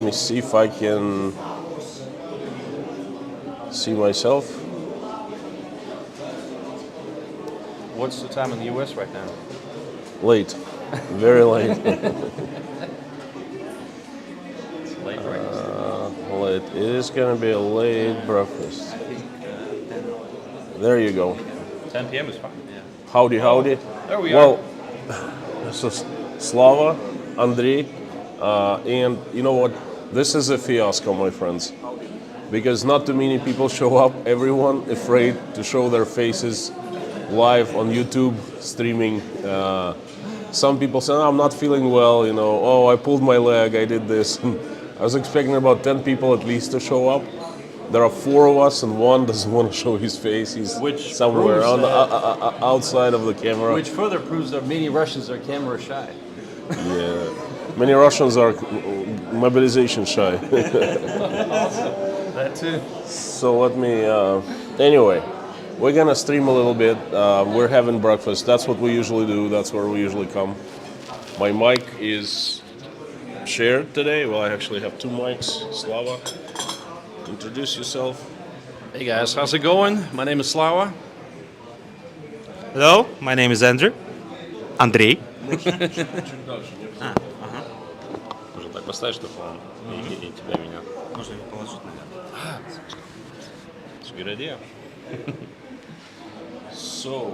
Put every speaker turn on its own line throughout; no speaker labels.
Let me see if I can see myself.
What's the time in the U.S. right now?
Late, very late.
It's late breakfast.
Late. It is gonna be a late breakfast. There you go.
10 p.m. is fine. Yeah.
Howdy, howdy.
There we
Well, this is Slava, Andrei, and you know what? This is a fiasco, my friends, because not too many people show up. Everyone afraid to show their faces live on YouTube streaming. Some people say, "I'm not feeling well," you know. "Oh, I pulled my leg. I did this." I was expecting about 10 people at least to show up. There are 4 of us, and one doesn't want to show his face. He's
Which
somewhere
proves
on the,
that-
outside of the camera.
Which further proves that many Russians are camera shy.
Yeah, many Russians are mobilization shy.
That too.
So let me. Anyway, we're gonna stream a little bit. We're having breakfast. That's what we usually do. That's where we usually come. My mic is shared today. Well, I actually have 2 mics. Slava, introduce yourself.
Hey guys, how's it going? My name is Slava.
Hello, my name is Andrew. Андрей.
Можно так поставить, чтобы он и тебя, и меня.
Можно его положить, наверное.
It's a good idea.
So,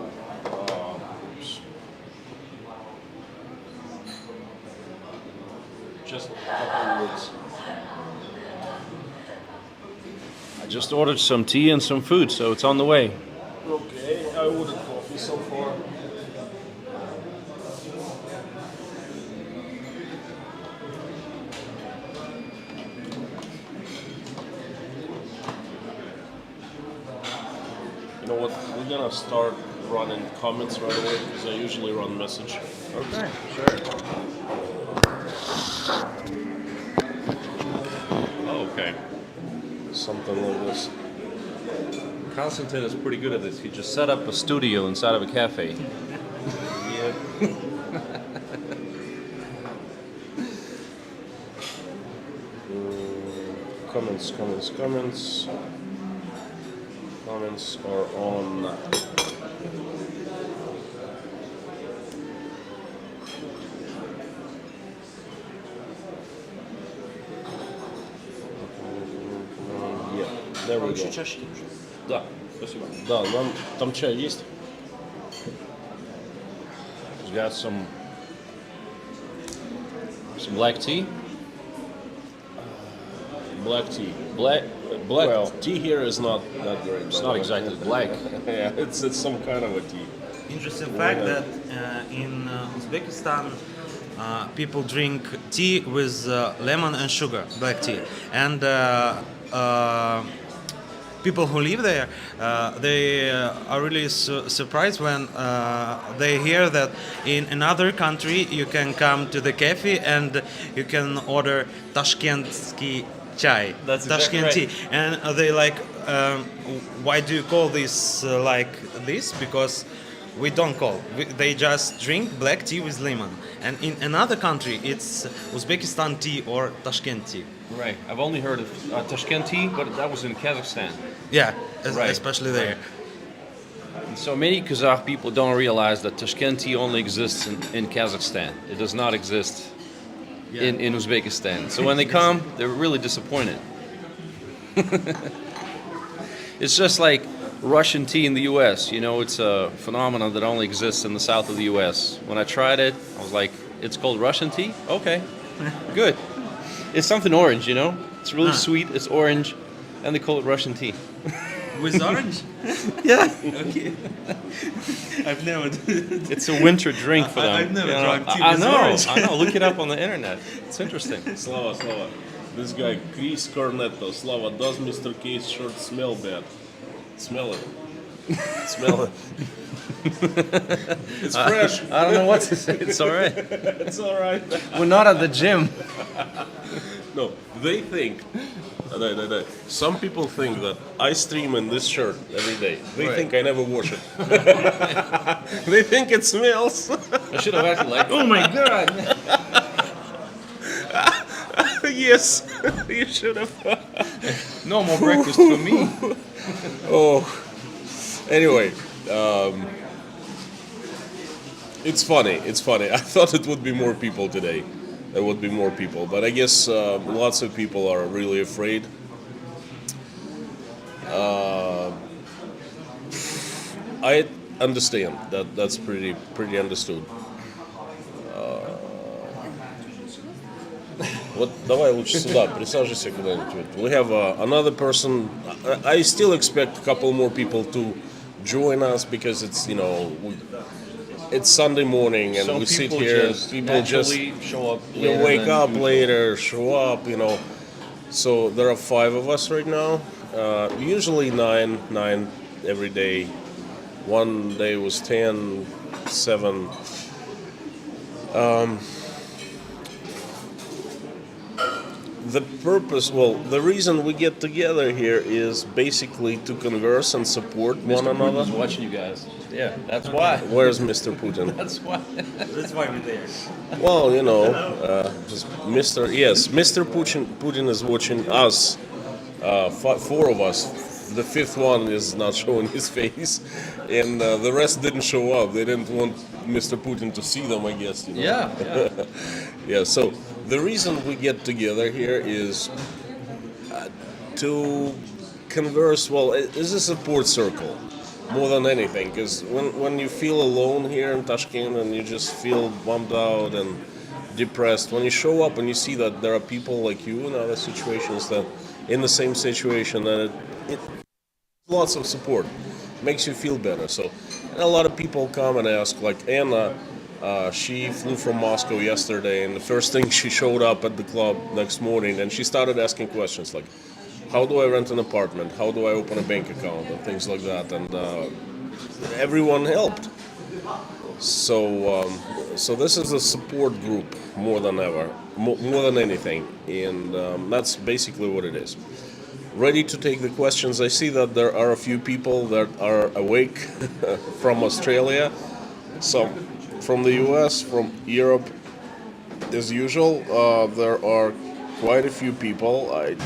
just a couple words.
I just ordered some tea and some food, so it's on the way.
Okay, I ordered coffee so far. You know what? We're gonna start running comments right away because I usually run message.
Okay, sure. Oh, okay.
Something like this.
Konstantin is pretty good at this. He just set up a studio inside of a cafe.
Comments. Comments are on. Yeah, there we go.
чашки уже.
Да, спасибо. Да, нам там чай есть?
He's got some black tea.
Black tea.
Black
Well, tea here is not that great.
It's not exactly black.
Yeah, it's some kind of a tea.
Interesting fact that in Uzbekistan people drink tea with lemon and sugar, black tea. And people who live there, they are really surprised when they hear that in another country you can come to the cafe and you can order Tashkentski chai,
That's exactly
Tashkent tea,
right.
and they like, why do you call this like this? Because we don't call. They just drink black tea with lemon. And in another country, it's Uzbekistan tea or Tashkent tea.
Right. I've only heard of Tashkent tea, but that was in Kazakhstan.
Yeah,
Right.
especially there.
And so many Kazakh people don't realize that Tashkent tea only exists in Kazakhstan. It does not exist in Uzbekistan. So when they come, they're really disappointed. It's just like Russian tea in the U.S. You know, it's a phenomenon that only exists in the south of the U.S. When I tried it, I was like, it's called Russian tea? Okay, good. It's something orange, you know? It's really sweet, it's orange, and they call it Russian tea.
With orange?
Yeah.
Okay. I've never.
It's a winter drink for them.
I've never
you know?
drunk tea
I
with
know,
orange.
I know. Look it up on the internet. It's interesting.
Slava. This guy, Chris Cornetto. Slava, does Mr. K's shirt smell bad? Smell it. Smell it. It's fresh.
I don't know what to say. It's all right.
It's all right.
We're not at the gym.
No, they think. Some people think that I stream in this shirt every day. They
Right.
think I never wash it. They think it smells.
I should have acted like, oh my god.
Yes, you should have.
No more breakfast for me.
Oh, anyway, it's funny. It's funny. I thought it would be more people today. There would be more people, but I guess lots of people are really afraid. I understand that. That's pretty understood. Вот давай лучше сюда, присаживайся куда-нибудь. We have another person. I still expect a couple more people to join us because it's it's Sunday morning and
Some
we sit
people
here.
just
People just
naturally show up
you
later
wake
than
up
usual.
later, show up. So there are 5 of us right now. Usually nine every day. One day was 10, 7. The purpose, well, the reason we get together here is basically to converse and support one
Mr.
another.
Putin's watching you guys. Yeah, that's why.
Where's Mr. Putin?
That's why.
That's why we're there.
Well, just Mr. Putin is watching us. 4 of us. The 5th one is not showing his face, and the rest didn't show up. They didn't want Mr. Putin to see them, I guess.
Yeah, yeah.
Yeah. So the reason we get together here is to converse. Well, it's a support circle more than anything. Because when you feel alone here in Tashkent and you just feel bummed out and depressed, when you show up and you see that there are people like you in other situations that in the same situation, and it lots of support makes you feel better. So and a lot of people come and ask, like Anna. She flew from Moscow yesterday, and the first thing she showed up at the club next morning, and she started asking questions like, "How do I rent an apartment? How do I open a bank account?" and things like that. And everyone helped. So this is a support group more than ever, more than anything, and that's basically what it is. Ready to take the questions. I see that there are a few people that are awake from Australia. Some from the US, from Europe, as usual. There are quite a few people. I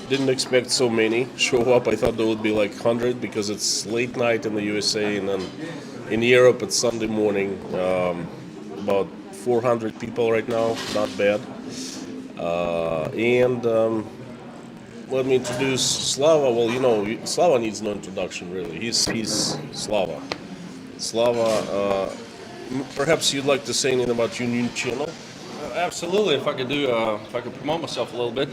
didn't expect so many show up. I thought there would be like 100 because it's late night in the USA, and then in Europe it's Sunday morning. About 400 people right now, not bad. And let me introduce Slava. Well, Slava needs no introduction really. He's Slava. Slava. Perhaps you'd like to say anything about your new channel?
Absolutely. If I could promote myself a little bit.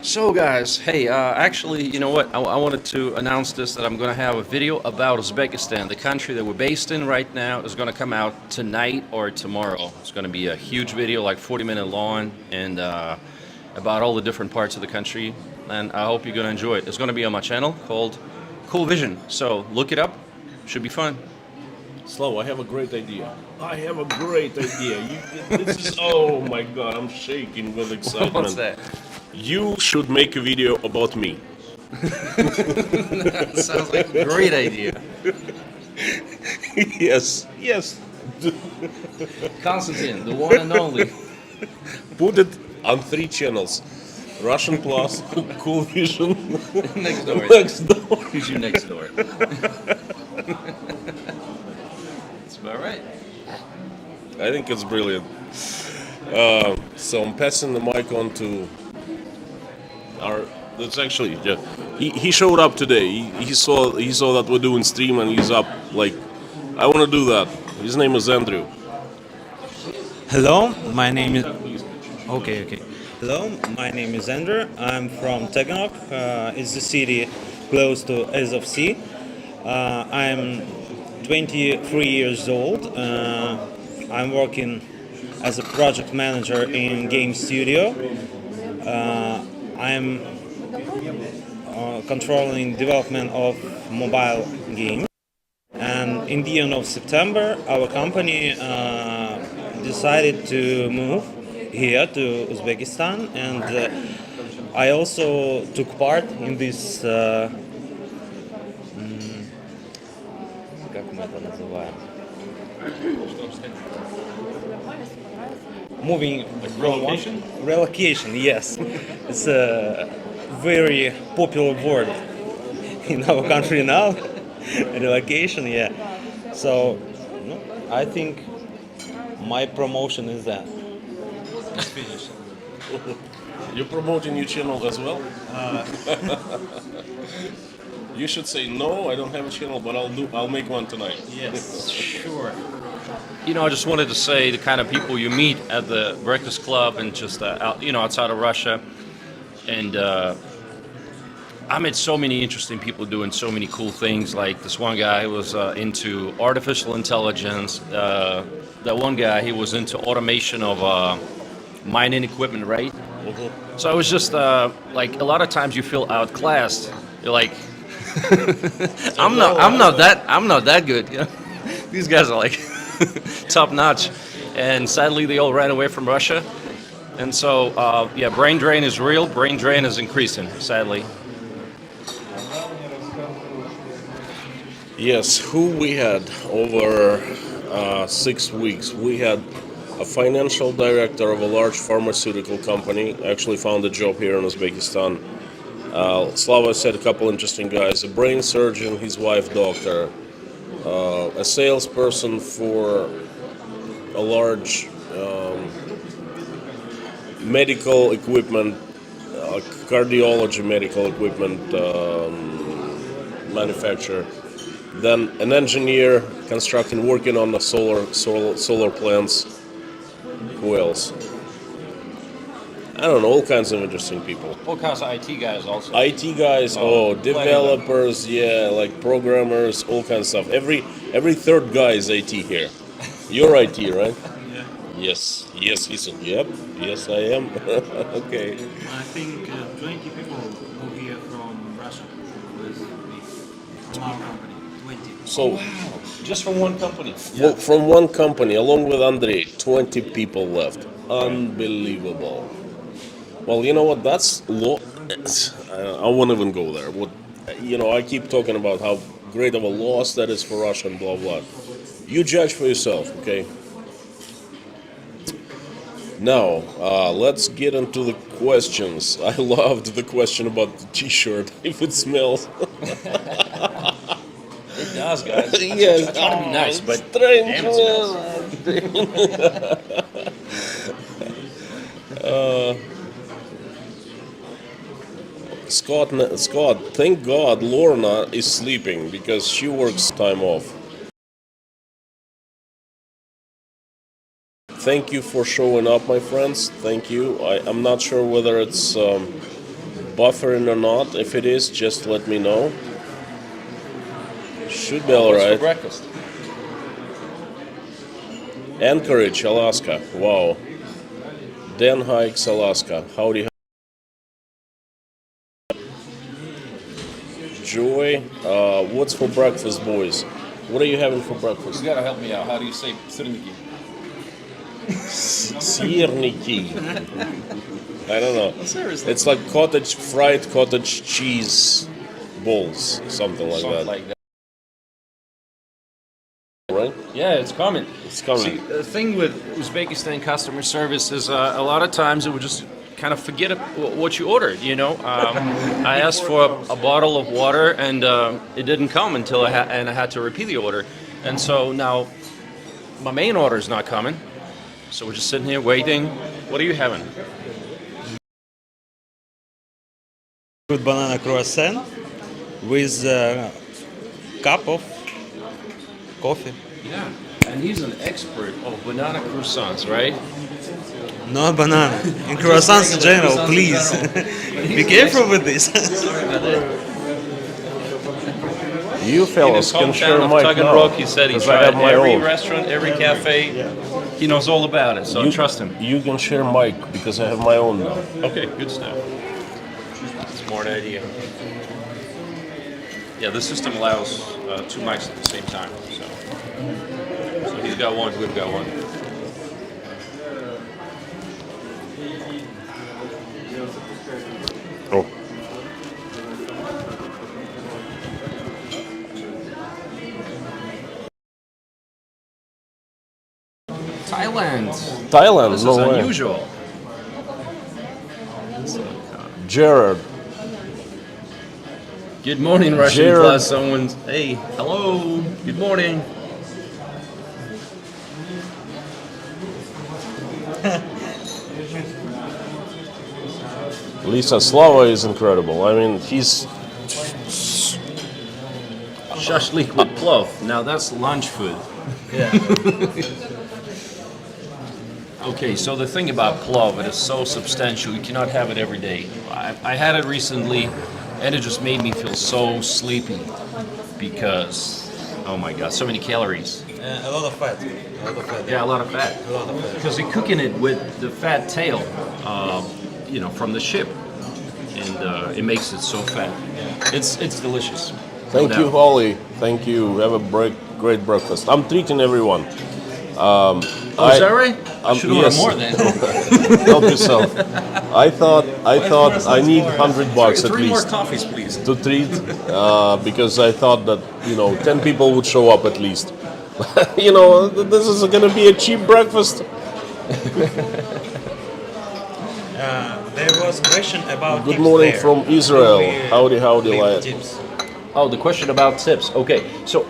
So, guys, hey, actually, you know what? I wanted to announce this that I'm going to have a video about Uzbekistan, the country that we're based in right now. Is going to come out tonight or tomorrow. It's going to be a huge video, like 40-minute long, and about all the different parts of the country. And I hope you're going to enjoy it. It's going to be on my channel called Cool Vision. So look it up. Should be fun.
Slow, I have a great idea. I have a great idea. This is, oh my god, I'm shaking with excitement.
What's that?
You should make a video about me.
That sounds like a great idea.
Yes.
Constantine, the one and only.
Put it on 3 channels. Russian Plus, Cool Vision,
Next door.
Next Door.
Who's you next door? That's about right.
I think it's brilliant. So I'm passing the mic on to our. That's actually, yeah. He showed up today. He saw that we're doing stream and he's up. Like, I want to do that. His name is Andrew.
Hello, my name is. Okay. Hello, my name is Andrew. I'm from Taganrog. It's a city close to Azov-Sea. I'm 23 years old. I'm working as a project manager in game studio. I'm controlling development of mobile games. And in the end of September, our company decided to move here to Uzbekistan, and I also took part in this. Как мы это называем? moving
relocation?
Relocation, yes. It's a very popular word in our country now. Relocation, yeah. So, no, I think my promotion is that. It's finished.
You're promoting your channel as well? You should say no. I don't have a channel, but I'll make one tonight.
Yes, sure.
You know, I just wanted to say the kind of people you meet at the Breakfast Club and just outside of Russia, and I met so many interesting people doing so many cool things. Like this one guy was into artificial intelligence. That one guy, he was into automation of mining equipment, right? So I was just like, a lot of times you feel outclassed. You're like, I'm not that good. You know? These guys are like top notch, and sadly they all ran away from Russia. And so, yeah, brain drain is real. Brain drain is increasing, sadly.
Yes, who we had over 6 weeks? We had a financial director of a large pharmaceutical company. Actually found a job here in Uzbekistan. Slava said a couple interesting guys. A brain surgeon, his wife doctor. A salesperson for a large medical equipment, cardiology medical equipment manufacturer. Then an engineer constructing, working on the solar plants. Who else? I don't know, all kinds of interesting people.
All kinds of IT guys also.
IT guys, developers, yeah, like programmers, all kinds of stuff. Every third guy is IT here. You're IT, right?
Yeah.
Yes, he said, yep, yes I am. Okay.
I think 20 people move here from Russia with me, from our company. 20.
So,
Just from one company.
from one company, along with Andrei, 20 people left. Unbelievable. Well, you know what? That's I won't even go there. I keep talking about how great of a loss that is for Russia and blah blah. You judge for yourself, okay? Now, let's get into the questions. I loved the question about the T-shirt. If it smells.
It does, guys.
Yes.
I try to be nice, but
Strange
damn, it smells. Scott, thank God Lorna is sleeping because she works time off. Thank you for showing up, my friends. Thank you. I'm not sure whether it's buffering or not. If it is, just let me know. Should be all What's for
right.
breakfast?
Anchorage, Alaska. Wow. Den Hikes, Alaska. Howdy. Joy. What's for breakfast, boys? What are you having for breakfast?
You gotta help me out. How do you say syrniki?
Sirniki. I don't know.
Seriously.
It's like fried cottage cheese balls, something like
Something
that.
like that.
Right?
Yeah, it's coming.
It's coming.
See, the thing with Uzbekistan customer service is a lot of times it would just kind of forget what you ordered, you know. I asked for a bottle of water and it didn't come until I had to repeat the order. And so now my main order is not coming. So we're just sitting here waiting. What are you having?
Good banana croissant with a cup of coffee.
Yeah. And he's an expert of banana croissants, right?
No banana. In croissants in general, please. Be careful with this.
You
In
fellas
his
can share
hometown of
my
Taganrog, he said he
'cause I have
tried
my
every
own.
restaurant, every cafe. He knows all about it, so trust him.
You can share Mike because I have my own now.
Okay, good stuff. Smart idea. Yeah, this system allows two mics at the same time. So he's got one, we've got one.
Oh.
Thailand.
Thailand,
This
no
is
way.
unusual.
Jared.
Good morning, Russian
Jared.
class. Someone's. Hey, hello. Good morning.
Lisa, Slava is incredible. I mean, he's
Shashlik with plov. Now that's lunch food.
Yeah.
Okay, so the thing about plov, it is so substantial. You cannot have it every day. I had it recently, and it just made me feel so sleepy because, oh my god, so many calories.
A lot of fat. A lot of fat.
Yeah, a lot of fat.
A lot of fat.
Because they're cooking it with the fat tail, from the ship, and it makes it so fat. It's delicious.
Thank
No
you,
doubt.
Holly. Thank you. Have a great breakfast. I'm treating everyone.
Oh, is that right? I should order
yes.
more then.
Help yourself. I thought I need $100 at
Three more
least
coffees, please.
to treat because I thought that 10 people would show up at least. This is going to be a cheap breakfast.
There was a question about
Good
tips
morning
there.
from Israel.
We,
Howdy,
leave
lad.
tips.
Oh, the question about tips. Okay, so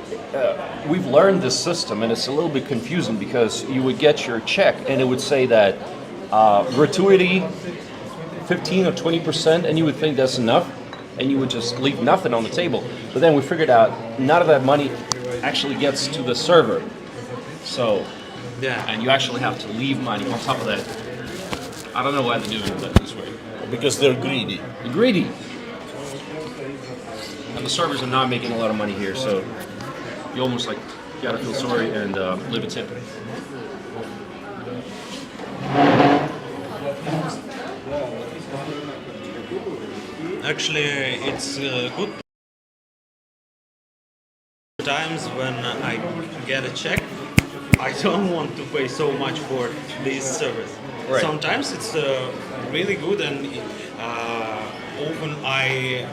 we've learned this system, and it's a little bit confusing because you would get your check, and it would say that gratuity 15 or 20%, and you would think that's enough, and you would just leave nothing on the table. But then we figured out none of that money actually gets to the server. So,
Yeah.
and you actually have to leave money on top of that. I don't know why they're doing that this way.
Because they're greedy.
They're greedy. And the servers are not making a lot of money here, so you almost gotta feel sorry and leave a tip.
Actually, it's good times when I get a check. I don't want to pay so much for this service.
Right.
Sometimes it's really good, and often I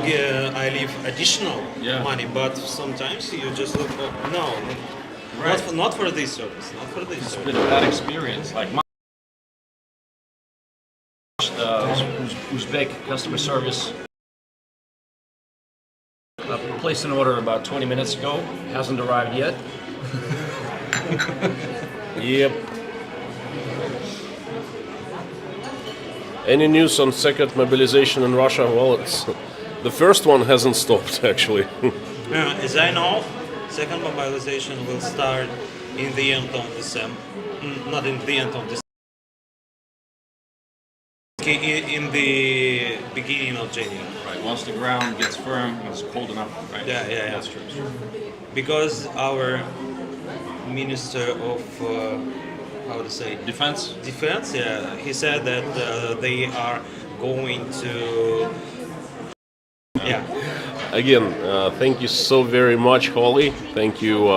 leave additional
Yeah.
money. But sometimes you just look, no,
Right.
not for this service, not for this
It's
service.
been a bad experience. Like my Uzbek customer service placed an order about 20 minutes ago. Hasn't arrived yet.
Yep. Any news on second mobilization in Russia? Well, the first one hasn't stopped actually.
As I know, second mobilization will start in the end of December. Not in the end of December. In the beginning of January.
Right. Once the ground gets firm, it's cold enough. Right.
Yeah.
That's true.
Because our Minister of how to say
Defense.
Defense, yeah, he said that they are going to. Yeah.
Again, thank you so very much, Holly. Thank you.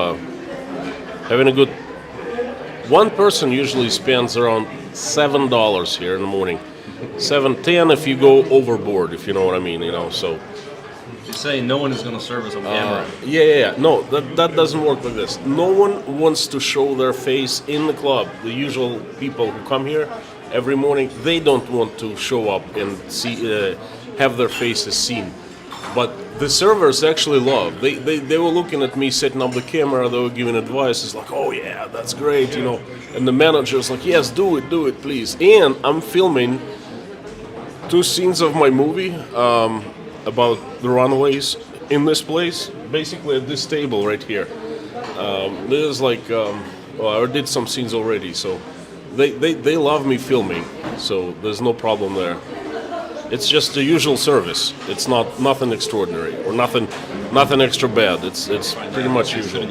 Having a good. One person usually spends around $7 here in the morning. 7-10 if you go overboard, if you know what I mean. So.
You're saying no one is going to serve us on camera.
Yeah. No, that doesn't work like this. No one wants to show their face in the club. The usual people who come here every morning, they don't want to show up and have their faces seen. But the servers actually love. They were looking at me setting up the camera. They were giving advice. It's like, oh yeah, that's great, And the manager's like, yes, do it, please. And I'm filming 2 scenes of my movie. About the runaways in this place, basically at this table right here. This is like, I did some scenes already, so they love me filming, so there's no problem there. It's just the usual service. It's nothing extraordinary or nothing extra bad. It's pretty much usual.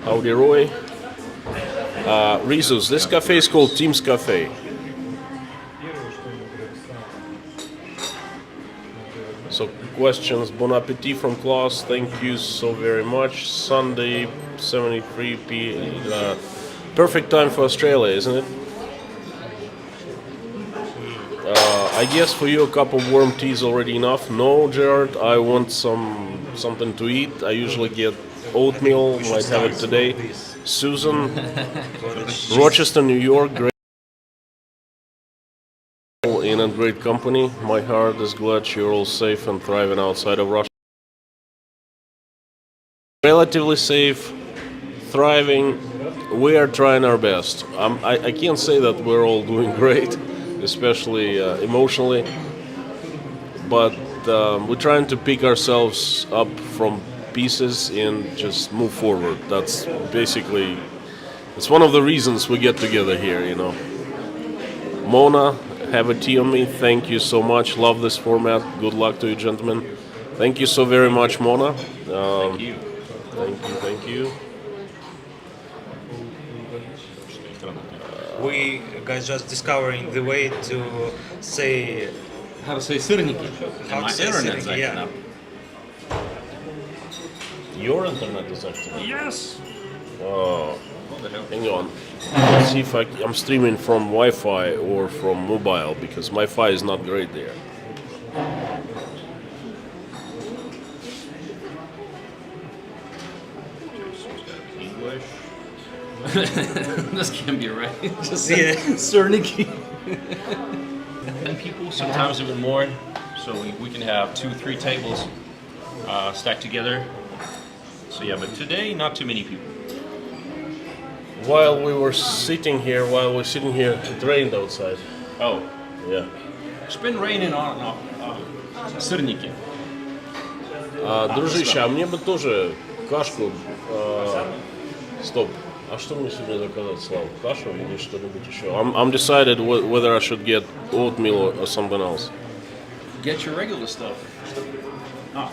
Howdy, Roy. Rizos, this cafe is called Teams Cafe. So questions, bon appetit from Klaus, thank you so very much. Sunday, 73 p.m. Perfect time for Australia, isn't it? I guess for you a cup of warm tea is already enough. No, Gerard, I want something to eat. I usually get oatmeal, might have it today. Susan, Rochester, New York, great in a great company. My heart is glad you're all safe and thriving outside of Russia. Relatively safe, thriving. We are trying our best. I can't say that we're all doing great, especially emotionally, but we're trying to pick ourselves up from pieces and just move forward. That's basically, it's one of the reasons we get together here, you know. Mona, have a tea on me. Thank you so much. Love this format. Good luck to you, gentlemen. Thank you so very much, Mona.
Thank you.
Thank you.
We guys just discovering the way to say
How to say сырники?
How to say сырники, yeah.
Your internet is active.
Yes.
Oh, hang on. Let's see if I'm streaming from Wi-Fi or from mobile because my Wi-Fi is not great there.
English. This can't be right. Just
Yeah.
Serniki. And people, sometimes even more. So we can have 2, 3 tables stacked together. So yeah, but today not too many people.
While we're sitting here, it rained outside.
Oh,
Yeah.
it's been raining on and off. Сырники.
Дружище, а мне бы тоже кашку. Стоп. А что мне сегодня заказать, Слав? Кашу или что-нибудь еще? I'm decided whether I should get oatmeal or something else.
Get your regular stuff.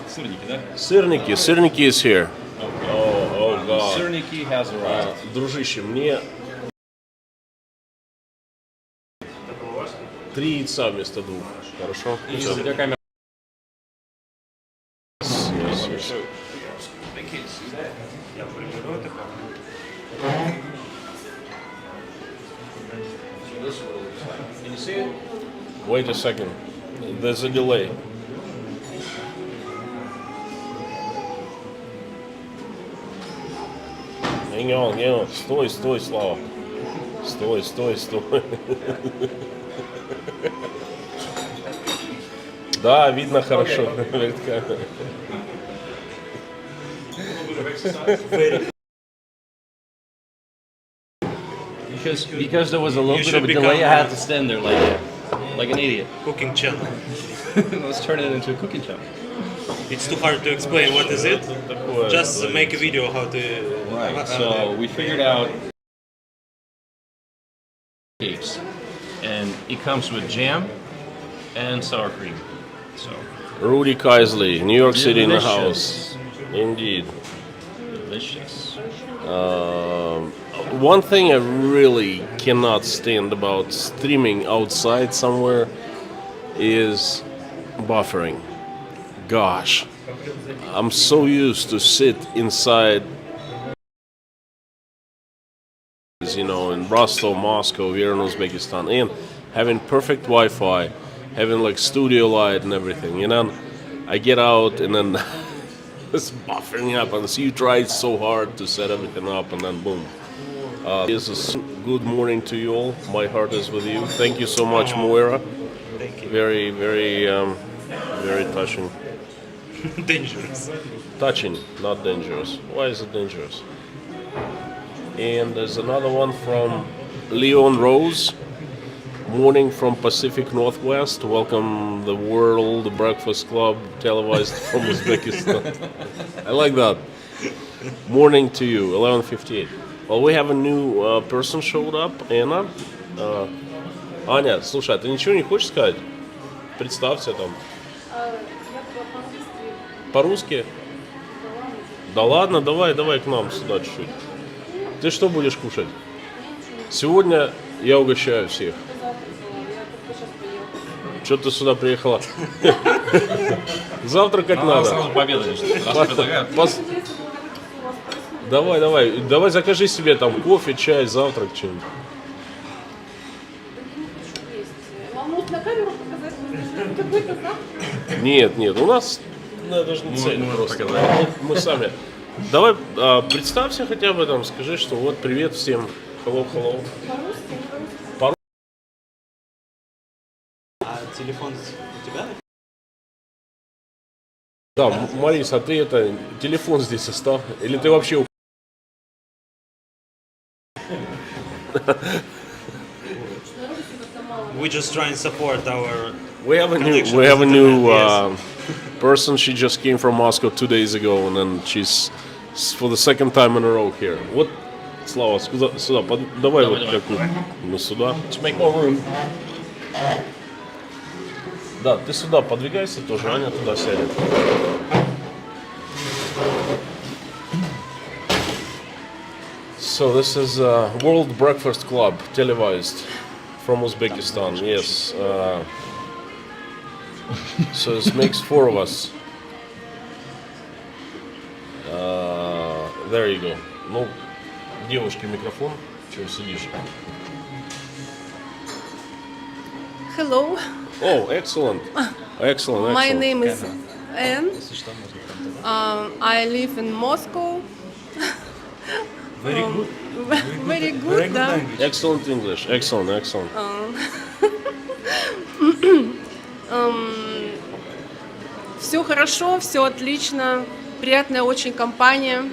Сырники, да?
Сырники is here. Oh God.
Сырники has arrived.
Дружище, мне 3 яйца вместо 2. Хорошо?
Если какая камера.
Yes.
Can you see it?
Wait a second. There's a delay. Hang on. Стой, Слава. Стой. Да, видно хорошо. Перед камерой.
Because there was a little bit of a delay, I had to stand there like an idiot.
cooking channel.
Let's turn it into a cooking channel.
It's too hard to explain what is it. Just make a video how to.
Right. So we figured out cakes, and it comes with jam and sour cream. So
Rudy Kaisley, New York City in the
delicious.
house. Indeed.
Delicious.
One thing I really cannot stand about streaming outside somewhere is buffering. Gosh, I'm so used to sit inside, you know, in Rostov, Moscow, here in Uzbekistan, and having perfect Wi-Fi, having like studio light and everything, you know. I get out and then this buffering happens. You tried so hard to set everything up and then boom. This is good morning to you all. My heart is with you. Thank you so much, Moira.
Thank you.
Very, very touching.
Dangerous.
Touching, not dangerous. Why is it dangerous? And there's another one from Leon Rose. Morning from Pacific Northwest. Welcome the World Breakfast Club, televised from Uzbekistan. I like that. Morning to you, 11:58. Well, we have a new person showed up, Anna. Аня, слушай, а ты ничего не хочешь сказать? Представься там. По-русски? Да ладно, давай к нам сюда чуть-чуть. Ты что будешь кушать? Сегодня я угощаю всех. Что ты сюда приехала? Завтракать надо.
Сразу пообедали. Раз предлагают.
Давай закажи себе там кофе, чай, завтрак, что-нибудь.
Вам нужно на камеру показать какой-то завтрак?
Нет, у нас даже не цель
мы
просто.
показали.
Мы сами. Давай представься хотя бы там, скажи, что вот привет всем. Hello, hello.
А телефон у тебя?
Да, Марис, а ты это, телефон здесь оставь? Или ты вообще...
We just try and support our.
We have a
Connection
new, we have a
with
new
internet,
person. She just came from Moscow 2 days ago, and then she's for the second time in a row here. Вот, Слава, сюда, давай вот как-нибудь, ну сюда.
To make more room.
Да, ты сюда подвигайся тоже, Аня туда сядет. So this is World Breakfast Club, televised from Uzbekistan. Yes. So this makes 4 of us. There you go. Ну, девушке микрофон. Чего сидишь?
Hello,
Oh, excellent. Excellent.
my
Excellent.
name is Anne. I live in Moscow.
Very good.
Very good, да.
Excellent English. Excellent. Excellent.
Все хорошо, все отлично. Приятная очень компания.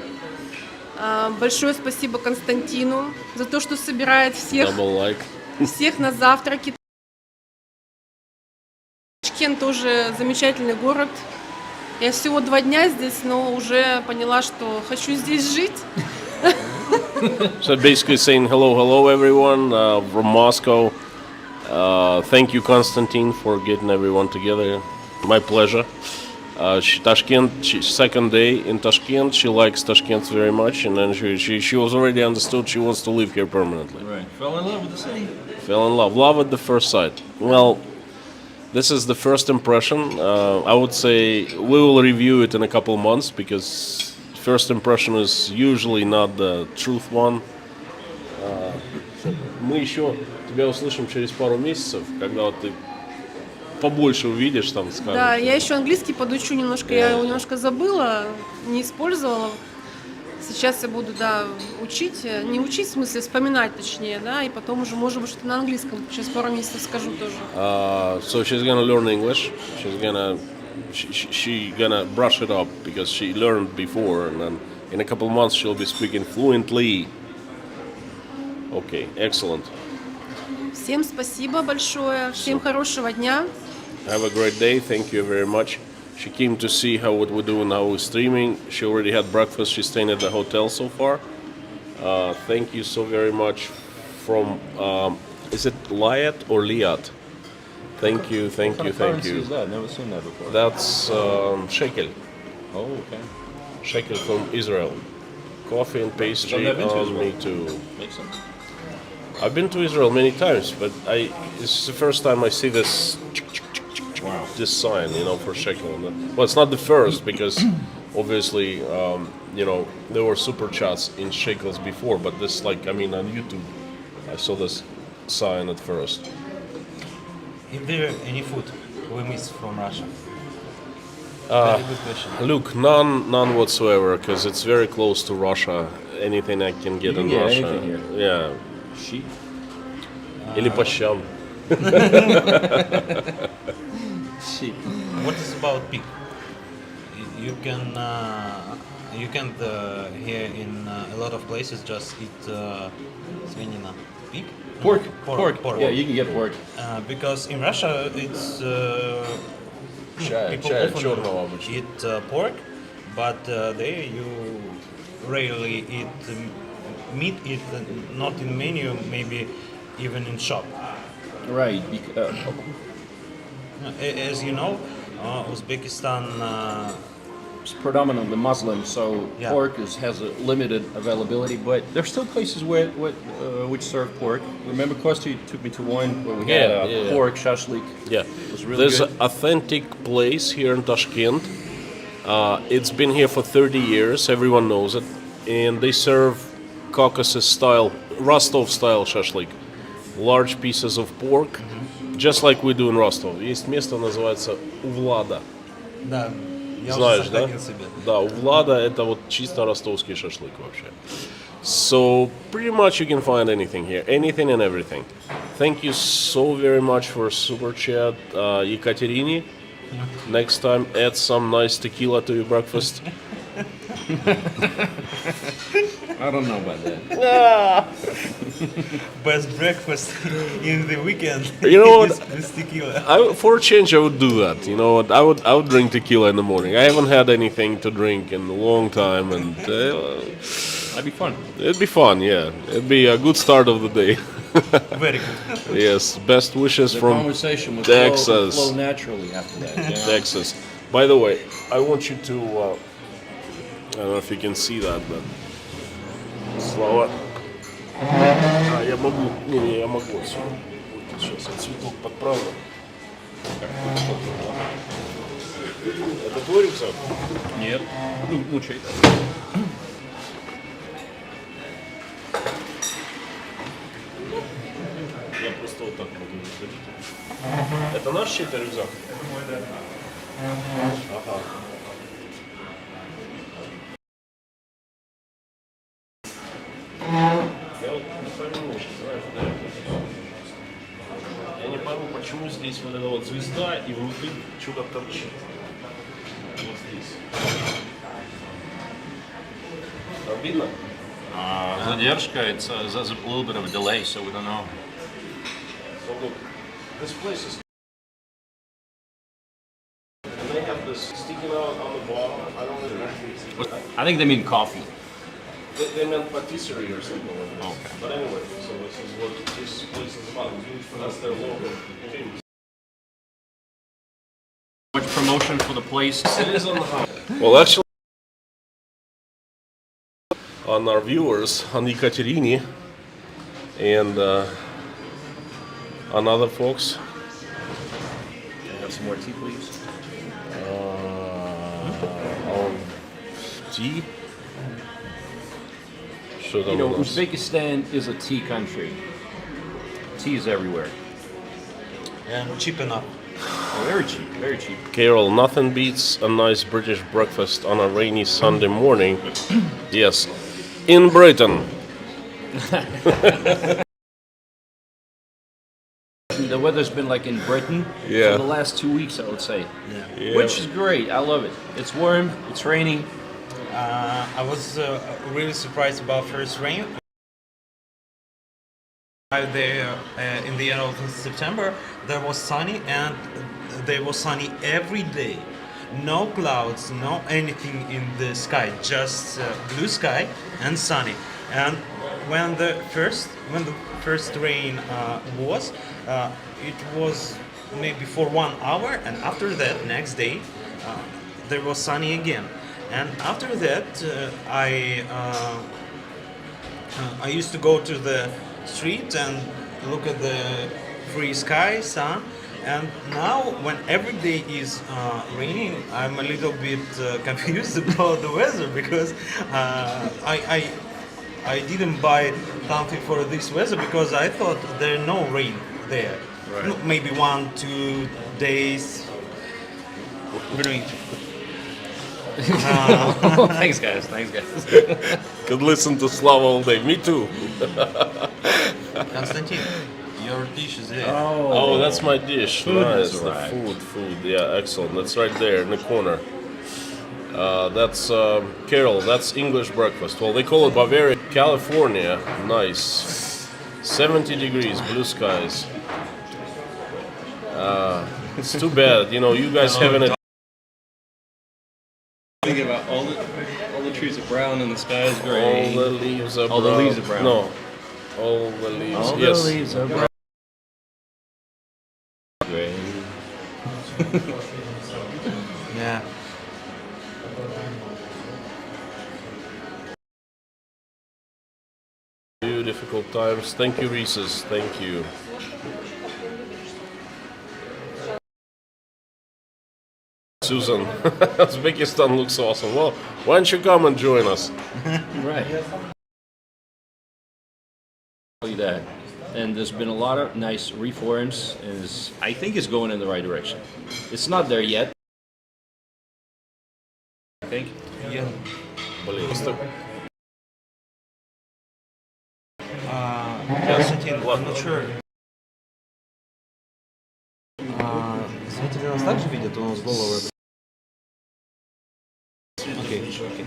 Большое спасибо Константину за то, что собирает
Double like.
всех на завтраки. Ташкент тоже замечательный город. Я всего 2 дня здесь, но уже поняла, что хочу здесь жить.
So basically saying hello everyone from Moscow. Thank you, Konstantin, for getting everyone together. My pleasure. Tashkent, second day in Tashkent. She likes Tashkent very much, and then she was already understood she wants to live here permanently.
Right. Fell in love with the city.
Fell in love at the first sight. Well, this is the first impression. I would say we will review it in a couple months because first impression is usually not the truth one. Мы еще тебя услышим через пару месяцев, когда вот ты побольше увидишь там, скажешь.
Да, я еще английский подучу немножко, я его немножко забыла, не использовала. Сейчас я буду, да, учить, не учить, в смысле, вспоминать точнее, да, и потом уже, может быть, что-то на английском через пару месяцев скажу тоже.
So she's gonna learn English. She gonna brush it up because she learned before, and then in a couple months she'll be speaking fluently. Okay, excellent.
Всем спасибо большое, всем хорошего дня.
Have a great day. Thank you very much. She came to see how what we're doing, how we're streaming. She already had breakfast. She's staying at the hotel so far. Thank you so very much. From is it Liat or Liat? Thank you.
What currency is that? Never seen that before.
That's shekel.
Oh, okay.
Shekel from Israel. Coffee and pastry.
never been to
On me
Israel.
too.
Makes sense.
I've been to Israel many times, but this is the first time I see this this sign, for shekel. Well, it's not the first because obviously, there were super chats in shekels before, but this, on YouTube, I saw this sign at first.
Is there any food we miss from Russia? Very good question.
Look, none whatsoever, because it's very close to Russia. Anything I can get in
get
Russia.
anything here.
Yeah.
Sheep.
Или по щам.
Sheep.
What is about pig? You can here in a lot of places just eat свинина. Pig?
Pork.
Pork.
Yeah, you can get pork.
Because in Russia it's people
чая
often
черного обычно.
eat pork, but there you rarely eat meat. Eat not in menu, maybe even in shop.
Right.
As you know, Uzbekistan.
It's predominantly Muslim, so
Yeah.
pork has a limited availability. But there's still places which serve pork. Remember, Kosti took me to one where we had
Yeah.
pork shashlik.
Yeah,
was really
there's
good.
an authentic place here in Tashkent. It's been here for 30 years. Everyone knows it, and they serve Caucasus style, Rostov style shashlik, large pieces of pork, just like we do in Rostov. Есть место называется у Влада.
Да. Я уже
Знаешь, да?
сохранил себе.
Да, у Влада это вот чисто ростовский шашлык вообще. So pretty much you can find anything here, anything and everything. Thank you so very much for super chat, Ekaterini. Next time, add some nice tequila to your breakfast.
I don't know about that.
Best breakfast in the weekend.
You know what?
With tequila.
For a change, I would do that. You know what? I would drink tequila in the morning. I haven't had anything to drink in a long time, and
That'd be fun.
it'd be fun. Yeah, it'd be a good start of the day.
Very good.
Yes, best wishes
The
from
conversation would
Texas.
flow naturally after that. You know?
Texas. By the way, I want you to. I don't know if you can see that, but Слава. Я могу. Не, я могу отсюда. Сейчас я цветок подправлю. Это твой рюкзак?
Нет. Ну, чей?
Я просто вот так могу выходить. Это наш чей-то рюкзак? Ага. Я вот не пойму, знаешь, да, я не пойму, почему здесь вот эта вот звезда и внутри что-то торчит. Вот здесь. Там видно?
Задержка. It's there's a little bit of a delay, so we don't know.
So look, this place is. And they have this sticking out on the bottom. I don't know.
I think they mean coffee.
They meant patisserie or something like that.
Okay.
But anyway, so this is what this place is about. That's their logo.
Much promotion for the place.
It is on the house. Well, actually, on our viewers, on Ekaterini and on other folks.
Have some more tea, please.
Tea? Что
You
там
know,
у нас?
Uzbekistan is a tea country. Tea is everywhere.
And cheap enough.
Oh, very cheap, very cheap.
Carol, nothing beats a nice British breakfast on a rainy Sunday morning. Yes, in Britain.
The weather's been like in Britain
Yeah.
for the last 2 weeks, I would say.
Yeah.
Which is great. I love it. It's warm, it's raining.
I was really surprised about first rain. There in the end of September, there was sunny, and there was sunny every day. No clouds, no anything in the sky, just blue sky and sunny. And when the first rain was, it was maybe for 1 hour, and after that, next day, there was sunny again. And after that, I used to go to the street and look at the free sky, sun. And now, when every day is raining, I'm a little bit confused about the weather, because I didn't buy something for this weather because I thought there no rain there.
Right.
Maybe 1-2 days. Rain.
Thanks, guys. Thanks, guys.
Could listen to Slava all day. Me too.
Konstantin, your dish is there.
Oh, that's my dish.
Food
Nice.
has
The
arrived.
food. Yeah, excellent. That's right there in the corner. That's Carol. That's English breakfast. Well, they call it Bavaria, California. Nice. 70 degrees, blue skies. It's too bad. You know, you guys haven't.
Thinking about all the trees are brown and the sky is
All
gray.
the leaves are
All the
brown.
leaves are brown.
No, all the leaves.
All
yes.
the leaves are brown. Gray.
Yeah.
Few difficult times. Thank you, Reese's. Thank you. Susan, Uzbekistan looks awesome. Well, why don't you come and join us?
Right. Tell you that. And there's been a lot of nice reforms, and I think it's going in the right direction. It's not there yet,
Thank
Yeah.
Блин, просто
Константин, I'm
ладно.
not sure. Зрители нас также видят, у нас головы. Окей, окей.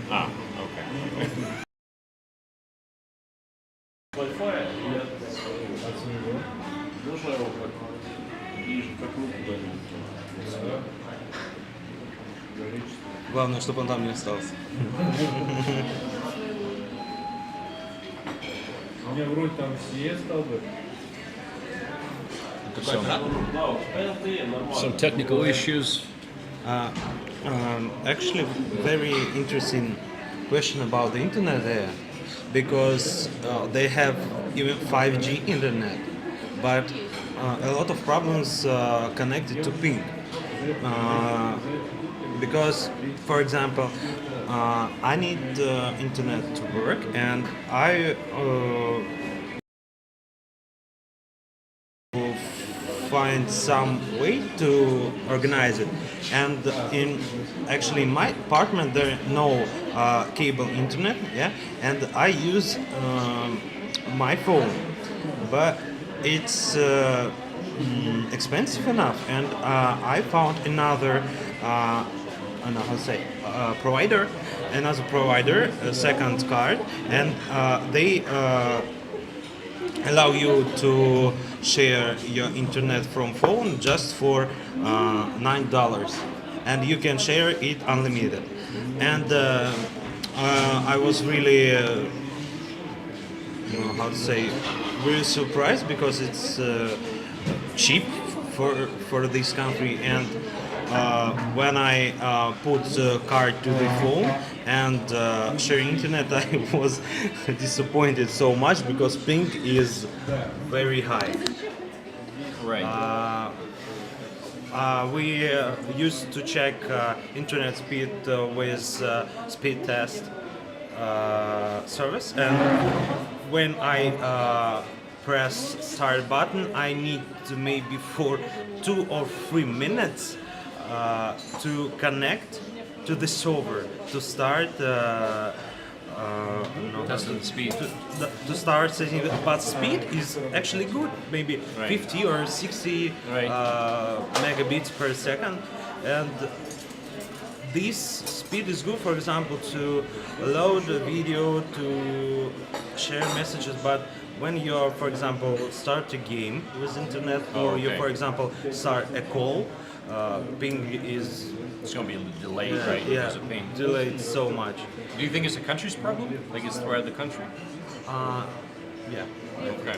Можно его ближе, как руку
Главное, чтобы он там не остался.
У меня вроде там все стал бы.
Some technical issues.
Actually, very interesting question about the internet there, because they have even 5G internet, but a lot of problems connected to ping. Because, for example, I need internet to work, and I find some way to organize it. And in my apartment there no cable internet, yeah, and I use my phone, but it's expensive enough, and I found another I don't know how to say another provider, a second card, and they allow you to share your internet from phone just for $9, and you can share it unlimited. And I was really how to say, really surprised, because it's cheap for this country. And when I put the card to the phone and share internet, I was disappointed so much, because ping is very high.
Right.
We used to check internet speed with speed test service, and when I press start button, I need to maybe for 2 or 3 minutes to connect to the server to start
Testing the speed.
to start setting it. But speed is actually good, maybe
Right.
50 or 60
Right.
megabits per second, and this speed is good, for example, to load a video, to share messages. But when you're, for example, start a game with internet, or you,
okay.
for example, start a call, ping is
It's going to be delayed, right?
yeah,
Because of ping.
delayed so much.
Do you think it's a country's problem? Like it's throughout the country?
Yeah.
Okay.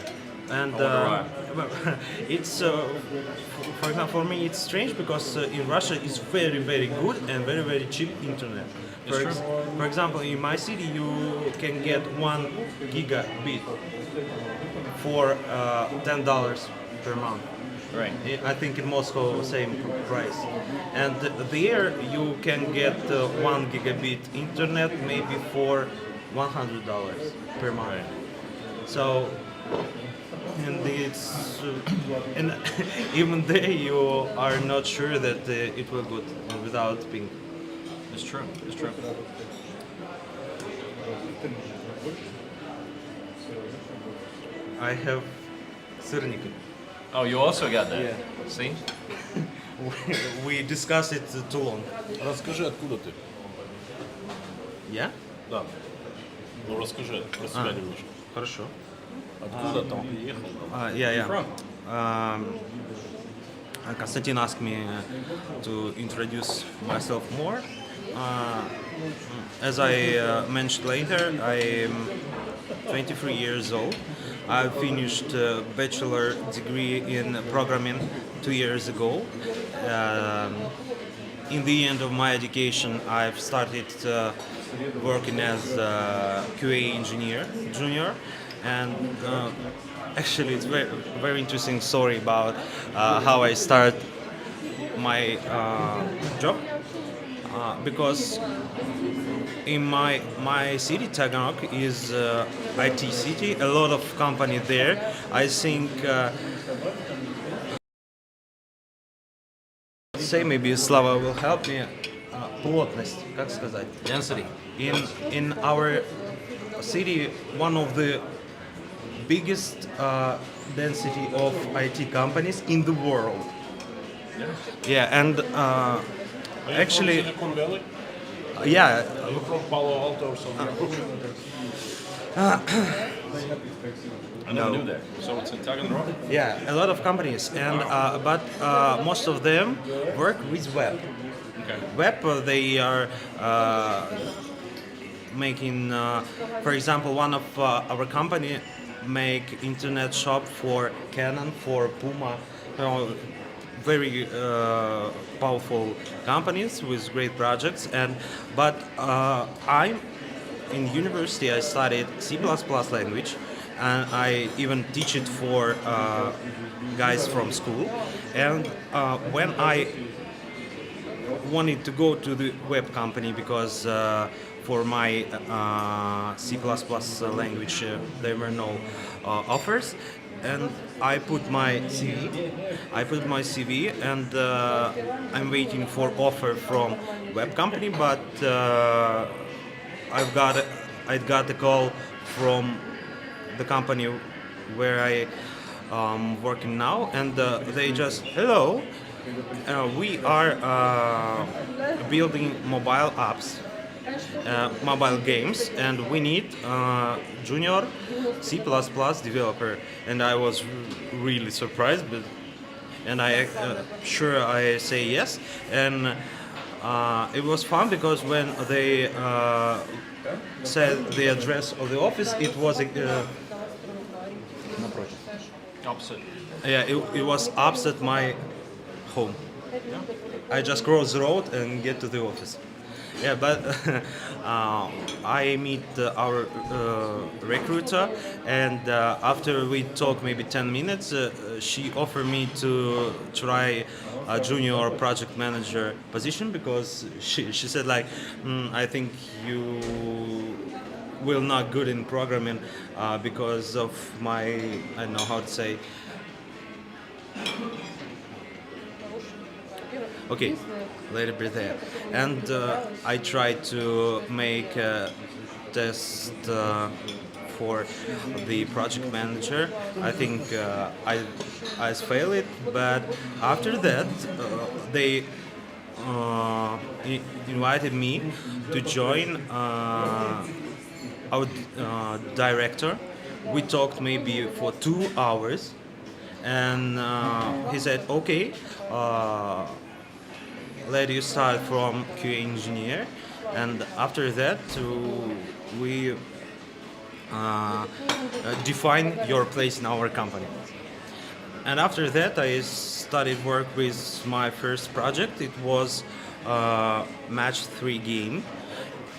And
I wonder
it's for example, for me it's strange, because in Russia it's very very good and very very cheap internet.
It's true.
For example, in my city you can get 1 gigabit for $10 per month.
Right.
I think in Moscow same price, and there you can get 1 gigabit internet maybe for $100 per month.
Right.
So, and it's and even there you are not sure that it will good without ping.
It's true. It's true.
I have sырники.
Oh, you also got that?
Yeah.
See?
We discussed it too long.
Расскажи, откуда ты?
Yeah?
Да. Ну расскажи про себя немножко.
Хорошо.
Откуда там приехал?
Yeah.
From?
Konstantin asked me to introduce myself more. As I mentioned later, I am 23 years old. I finished a bachelor degree in programming 2 years ago. In the end of my education, I've started working as a QA engineer, junior, and actually it's very very interesting story about how I start my job, because in my city, Taganrog is IT city. A lot of company there. I think say maybe Slava will help me. плотность, как сказать?
Density.
In our city, one of the biggest density of IT companies in the world. Yeah, and actually,
Silicon Valley?
yeah,
You're from Palo Alto or something?
I never knew that. So it's in Taganrog?
yeah, a lot of companies, and but most of them work with web.
Okay.
Web, they are making, for example, one of our company make internet shop for Canon, for Puma, very powerful companies with great projects. And but I'm in university. I studied C++ language, and I even teach it for guys from school. And when I wanted to go to the web company because for my C++ language there were no offers, and I put my CV. And I'm waiting for offer from web company, but I got a call from the company where I working now, and they just hello. We are building mobile apps, mobile games, and we need junior C++ developer. And I was really surprised, but and I sure I say yes. And it was fun because when they said the address of the office, it was
Opposite.
yeah, it was opposite my home. I just cross the road and get to the office. Yeah, but I meet our recruiter, and after we talk maybe 10 minutes, she offered me to try a junior project manager position because she said like, I think you will not good in programming because of my, I don't know how to say. Okay, later be there. And I tried to make a test for the project manager. I think I failed it, but after that they invited me to join our director. We talked maybe for 2 hours, and he said, okay, let you start from QA engineer, and after that we define your place in our company. And after that I started work with my first project. It was match 3 game,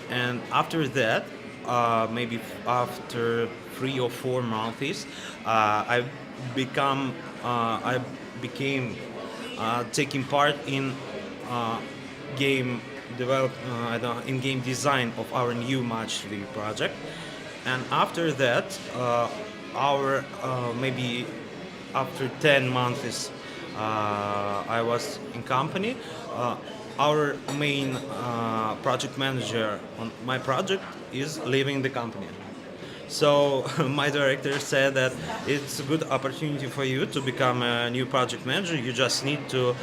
and after that maybe after 3 or 4 months I became taking part in game in game design of our new match 3 project. And after that our maybe after 10 months I was in company. Our main project manager on my project is leaving the company. So my director said that it's a good opportunity for you to become a new project manager. You just need to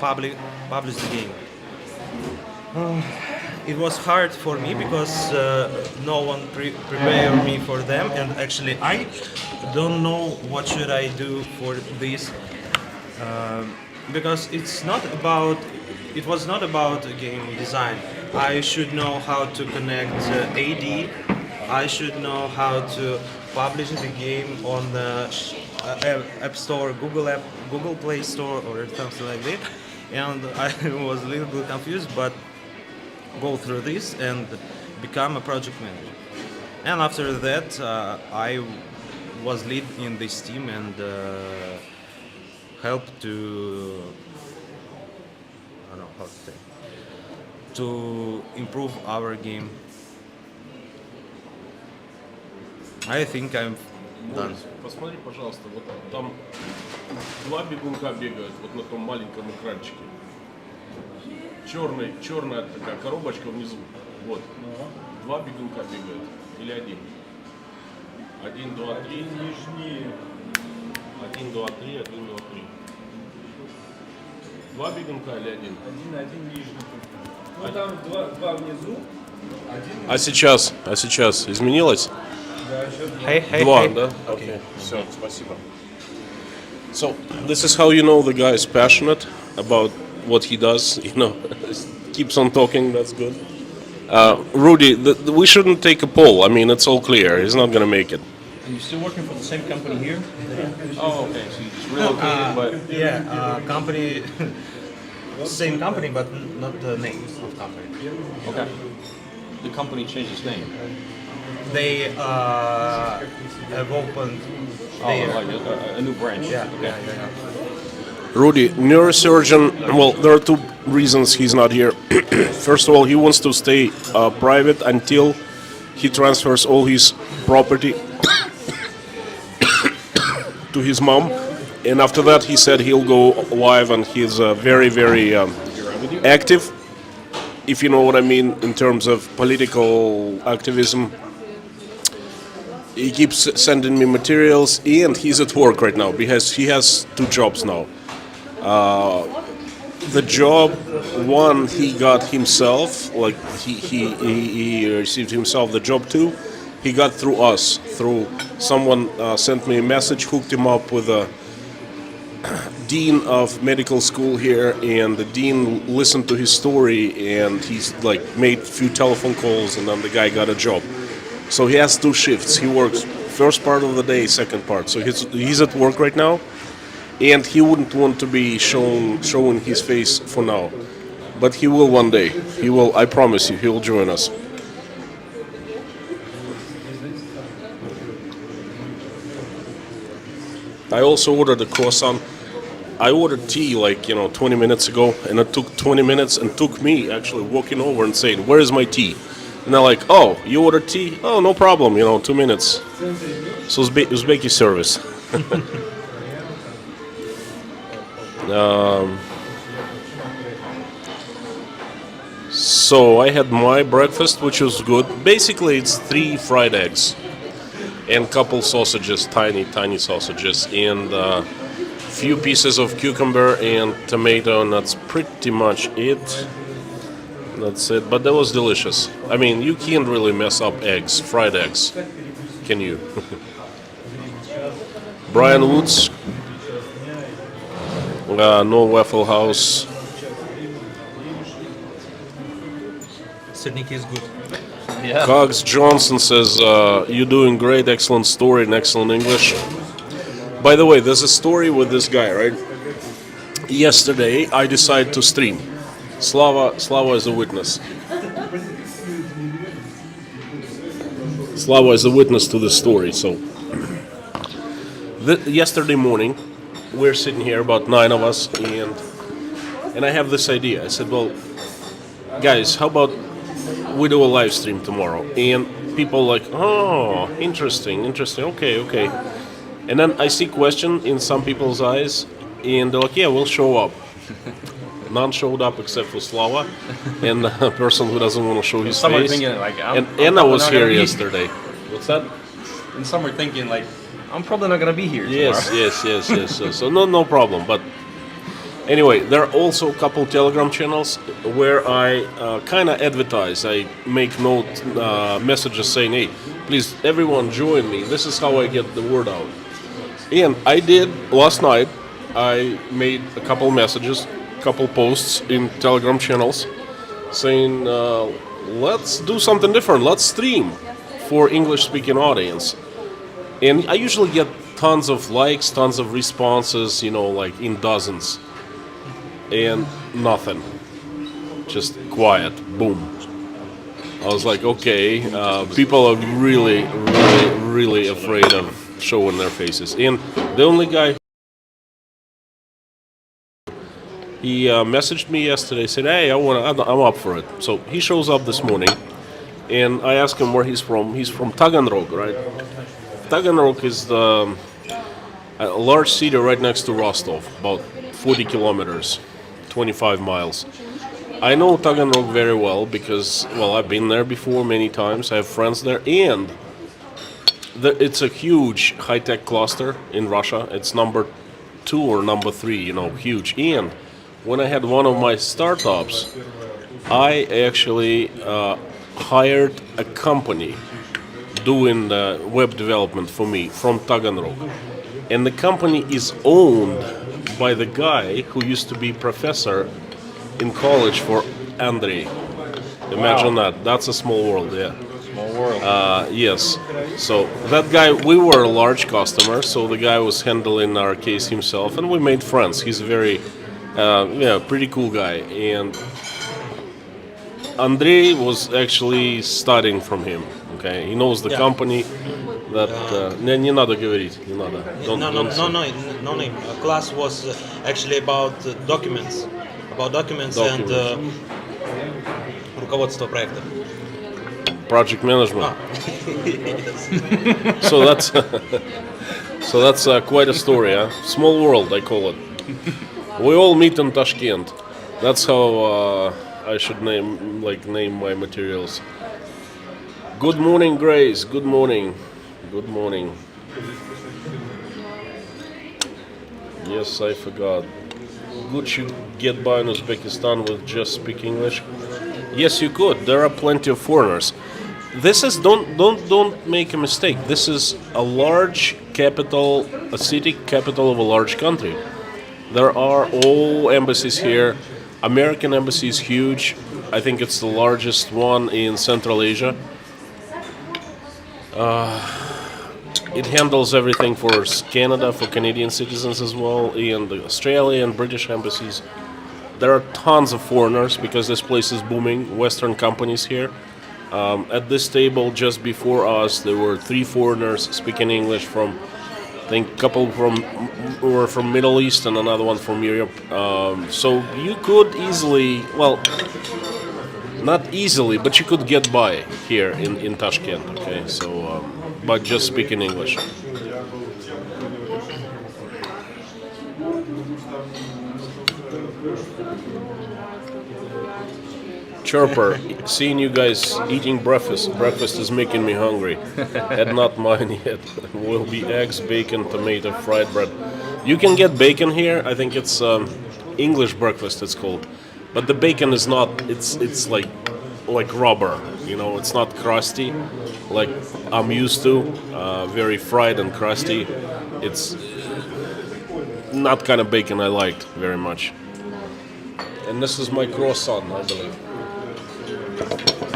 publish the game. It was hard for me because no one prepared me for them, and actually I don't know what should I do for this because it was not about game design. I should know how to connect AD. I should know how to publish the game on the App Store, Google Play Store, or something like that. And I was a little bit confused, but go through this and become a project manager. And after that, I was lead in this team and helped to, I don't know how to say, to improve our game. I think I'm done.
Борис, посмотри, пожалуйста, вот там 2 бегунка бегают, вот на том маленьком экранчике. черная такая коробочка внизу. Вот. Два бегунка бегают. Или один? 1, 2, 3. 1, 2, 3, 1, 2, 3. Два бегунка или один?
Один нижний. Ну там два внизу.
А сейчас изменилось? Два, да? Okay. Все, спасибо. So, this is how you know the guy is passionate about what he does, you know, keeps on talking, that's good. Rudy, we shouldn't take a poll, I mean, it's all clear, he's not gonna make it.
Are you still working for the same company here?
Oh, okay, so you just relocated, but...
Yeah, company, same company, but not the name of company.
Okay. The company changed its name.
They have opened their,
like a new branch.
yeah,
Okay.
yeah.
Rudy, neurosurgeon, well, there are two reasons he's not here. First of all, he wants to stay private until he transfers all his property to his mom. And after that, he said he'll go live, and he's very, very active, if you know what I mean, in terms of political activism. He keeps sending me materials, and he's at work right now because he has two jobs now. The job one he got himself, like he received himself. The job two, he got through us. Through someone sent me a message, hooked him up with a dean of medical school here, and the dean listened to his story, and he's like made a few telephone calls, and then the guy got a job. So he has two shifts. He works first part of the day, second part. So he's at work right now, and he wouldn't want to be showing his face for now, but he will one day. He will. I promise you, he will join us. I also ordered a croissant. I ordered tea like 20 minutes ago, and it took 20 minutes, and took me actually walking over and saying, "Where is my tea?" And they're like, "Oh, you ordered tea? Oh, no problem, 2 minutes." So Uzbeki service. So I had my breakfast, which was good. Basically, it's 3 fried eggs and couple sausages, tiny sausages, and few pieces of cucumber and tomato, and that's pretty much it. That's it, but that was delicious. I mean, you can't really mess up eggs, fried eggs, can you? Brian Woods, no Waffle House.
Sydney is good.
Yeah.
Cogs Johnson says, you're doing great, excellent story and excellent English. By the way, there's a story with this guy, right? Yesterday, I decided to stream. Slava is a witness. Slava is a witness to this story. So, yesterday morning, we're sitting here, about 9 of us, and I have this idea. I said, well, guys, how about we do a live stream tomorrow? And people like, oh, interesting, okay. And then I see question in some people's eyes, and they're like, yeah, we'll show up. None showed up except for Slava and a person who doesn't want to show his
Some are
face.
thinking like,
and Anna
probably
was
not
here
gonna be-
yesterday. What's that?
And some are thinking like, I'm probably not gonna be here tomorrow.
Yes. So no problem. But anyway, there are also a couple Telegram channels where I kind of advertise. I make note messages saying, hey, please everyone join me. This is how I get the word out. And I did last night. I made a couple messages, couple posts in Telegram channels saying, let's do something different. Let's stream for English-speaking audience. And I usually get tons of likes, tons of responses, like in dozens. And nothing. Just quiet. Boom. I was like, okay, people are really afraid of showing their faces. And the only guy, he messaged me yesterday, said, hey, I'm up for it. So he shows up this morning, and I asked him where he's from. He's from Taganrog, right? Taganrog is a large city right next to Rostov, about 40 kilometers, 25 miles. I know Taganrog very well because, well, I've been there before many times. I have friends there, and it's a huge high-tech cluster in Russia. It's number 2 or number 3, you know, huge. And when I had one of my startups, I actually hired a company doing web development for me from Taganrog. And the company is owned by the guy who used to be professor in college for Andrei. Imagine that. That's a small world, yeah.
Small world.
Yes. So that guy, we were a large customer, so the guy was handling our case himself, and we made friends. He's a very, pretty cool guy. And Andrei was actually studying from him. Okay, he knows the company. That не надо говорить, не надо.
No. Class was actually about documents, and руководство проекта.
Project management. So that's quite a story, huh? Small world, I call it. We all meet in Tashkent. That's how I should name my materials. Good morning, Grace. Good morning. Good morning. Yes, I forgot. Could you get by in Uzbekistan with just speak English? Yes, you could. There are plenty of foreigners. This is don't make a mistake. This is a large capital, a city capital of a large country. There are all embassies here. American embassy is huge. I think it's the largest one in Central Asia. It handles everything for Canada, for Canadian citizens as well, and the Australia and British embassies. There are tons of foreigners because this place is booming. Western companies here. At this table, just before us, there were 3 foreigners speaking English from, I think, a couple were from Middle East and another one from Europe. So you could easily, well, not easily, but you could get by here in Tashkent. Okay, so but just speaking English. Chirper, seeing you guys eating breakfast. Breakfast is making me hungry. Had not mine yet. Will be eggs, bacon, tomato, fried bread. You can get bacon here. I think it's English breakfast. It's called, but the bacon is not. It's like rubber. You know, it's not crusty, like I'm used to. Very fried and crusty. It's not kind of bacon I liked very much. And this is my croissant, I believe.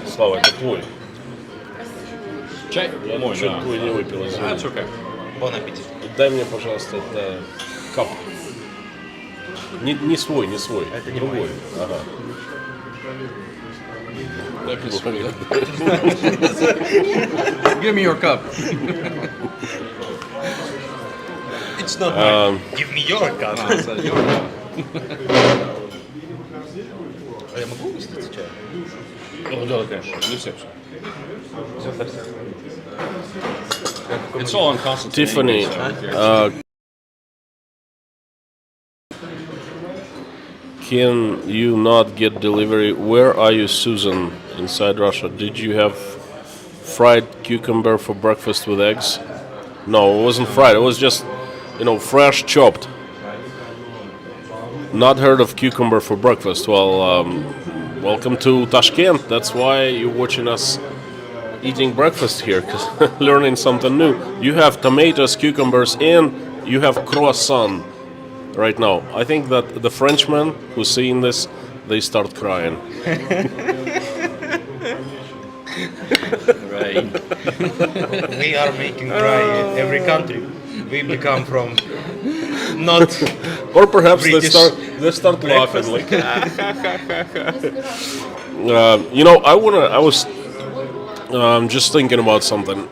Слава, это твой.
Чай?
Я
Мой,
чуть
да.
твой не выпил, извини.
That's okay.
Bon appetit.
Дай мне, пожалуйста, это кап. Не свой, не свой.
Это не
другой.
мой.
Ага.
Give me your cup.
It's not mine. Give me your cup. А я могу выставить чай?
Да, конечно. Для всех. It's all on constant.
Tiffany, can you not get delivery? Where are you, Susan? Inside Russia. Did you have fried cucumber for breakfast with eggs? No, it wasn't fried. It was just, fresh chopped. Not heard of cucumber for breakfast. Well, welcome to Tashkent. That's why you're watching us eating breakfast here, because learning something new. You have tomatoes, cucumbers, and you have croissant right now. I think that the Frenchmen who seeing this, they start crying.
Right.
We are making cry every country. We become from not.
Or perhaps they
British
start laughing like. I was just thinking about something.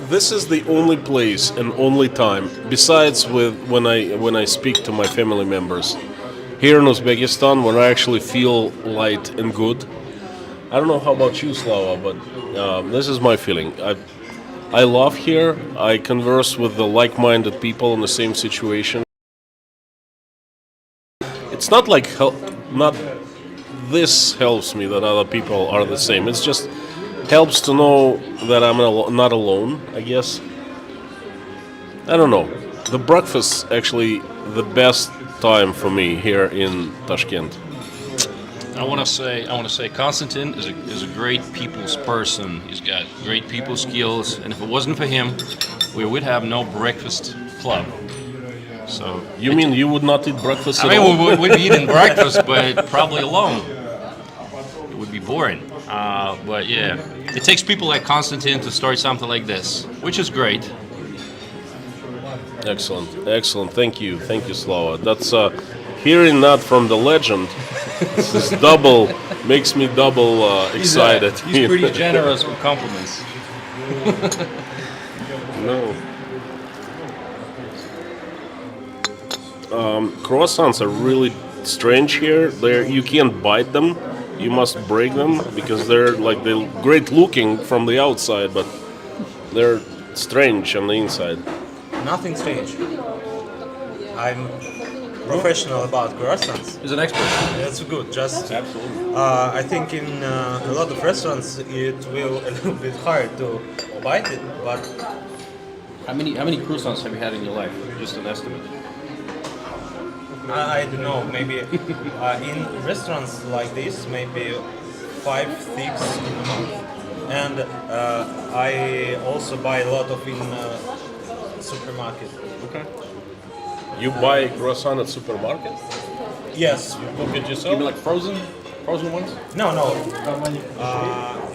This is the only place and only time, besides when I speak to my family members, here in Uzbekistan, when I actually feel light and good. I don't know how about you, Slava, but this is my feeling. I love here. I converse with the like-minded people in the same situation. it's not like not this helps me that other people are the same. It's just helps to know that I'm not alone, I guess. I don't know. The breakfast actually the best time for me here in Tashkent.
I want to say, Konstantin is a great people's person. He's got great people skills, and if it wasn't for him, we would have no breakfast club. So
You mean you would not eat breakfast
I
at
mean,
all?
we would be eating breakfast, but probably alone. It would be boring. But yeah, it takes people like Konstantin to start something like this, which is great.
Excellent, excellent. Thank you, Slava. That's hearing that from the legend. This is double makes me double excited.
He's pretty generous with compliments.
No. Croissants are really strange here. You can't bite them. You must break them because they're great looking from the outside, but they're strange on the inside.
Nothing strange. I'm professional about croissants.
He's an expert.
That's good. Just
Absolutely.
I think in a lot of restaurants it will a little bit hard to bite it, but
How many croissants have you had in your life? Just an estimate.
I don't know. Maybe in restaurants like this, maybe 5, 6 in a month. And I also buy a lot of in supermarket.
Okay.
You buy croissant at supermarket?
Yes.
Cook it
You
yourself?
mean like frozen ones?
No.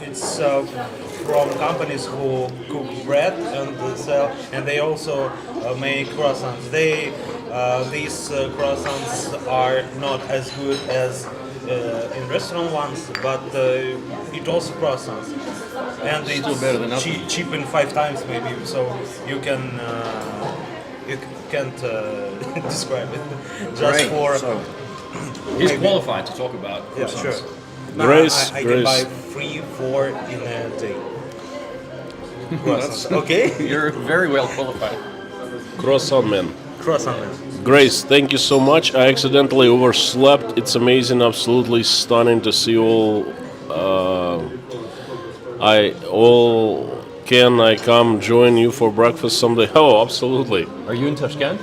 It's from companies who cook bread and sell, and they also make croissants. These croissants are not as good as in restaurant ones, but it also croissants, and it's
Still better than nothing.
cheapen 5 times maybe. So you can't describe it just
Great.
for.
So, he's qualified to talk about
Yeah,
croissants.
sure.
Grace,
I
Grace.
can buy 3, 4 in a day. Croissants. Okay.
You're very well qualified.
Croissant man.
Croissant.
Grace, thank you so much. I accidentally overslept. It's amazing, absolutely stunning to see all. Can I come join you for breakfast someday? Oh, absolutely.
Are you in Tashkent?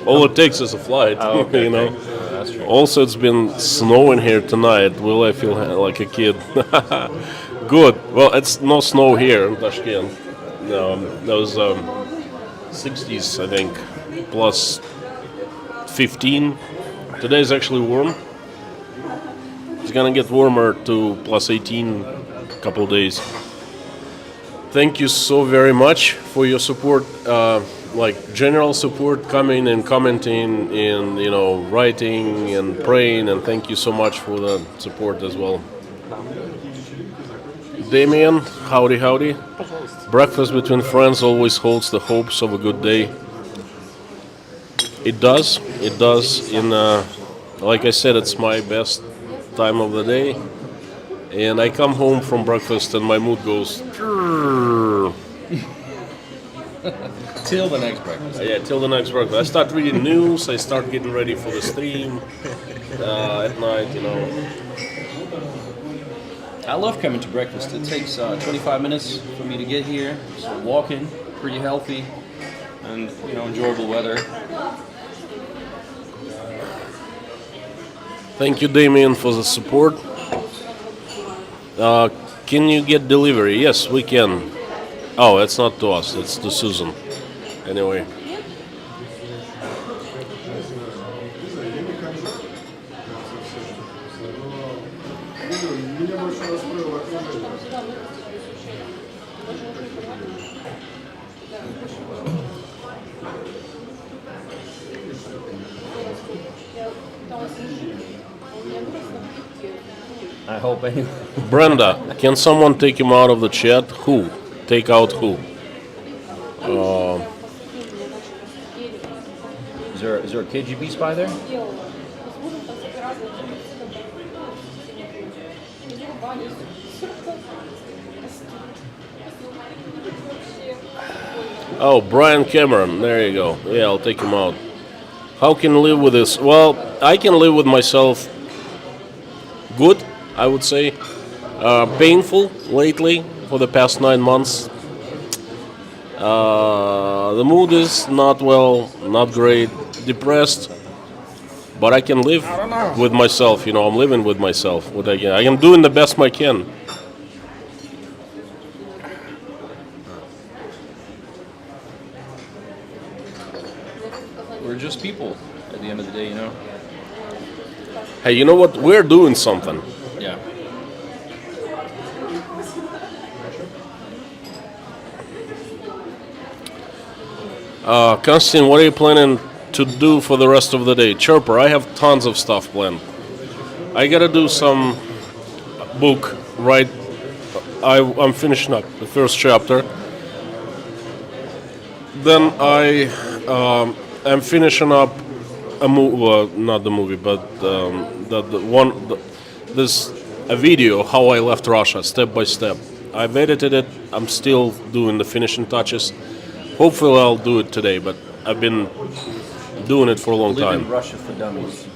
All it takes is a flight, you know.
That's true.
Also, it's been snowing here tonight. Will I feel like a kid? Good. Well, it's no snow here in Tashkent. No, that was 60s, I think, plus 15. Today is actually warm. It's gonna get warmer to plus 18 a couple of days. Thank you so very much for your support, general support, coming and commenting and writing and praying, and thank you so much for the support as well. Damien, howdy. Breakfast between friends always holds the hopes of a good day. It does. Like I said, it's my best time of the day. And I come home from breakfast and my mood goes.
Till the next breakfast.
Yeah, till the next breakfast. I start reading news. I start getting ready for the stream at night.
I love coming to breakfast. It takes 25 minutes for me to get here. So walking, pretty healthy, and enjoyable weather.
Thank you, Damien, for the support. Can you get delivery? Yes, we can. Oh, it's not to us. It's to Susan. Anyway.
I hope anyway.
Brenda, can someone take him out of the chat? Who? Take out who?
Is there a KGB spy there?
Oh, Brian Cameron. There you go. Yeah, I'll take him out. How can you live with this? Well, I can live with myself good, I would say. Painful lately for the past 9 months. The mood is not well, not great, depressed, but I can live with myself. You know, I'm living with myself. What I am doing the best I can.
We're just people at the end of the day, you know?
Hey, you know what? We're doing something.
Yeah.
Konstantin, what are you planning to do for the rest of the day? Chirper, I have tons of stuff planned. I gotta do some book, right? I'm finishing up the first chapter. Then I am finishing up a movie, well, not the movie, but a video how I left Russia step by step. I've edited it. I'm still doing the finishing touches. Hopefully I'll do it today, but I've been doing it for a long time.
Living Russia for dummies.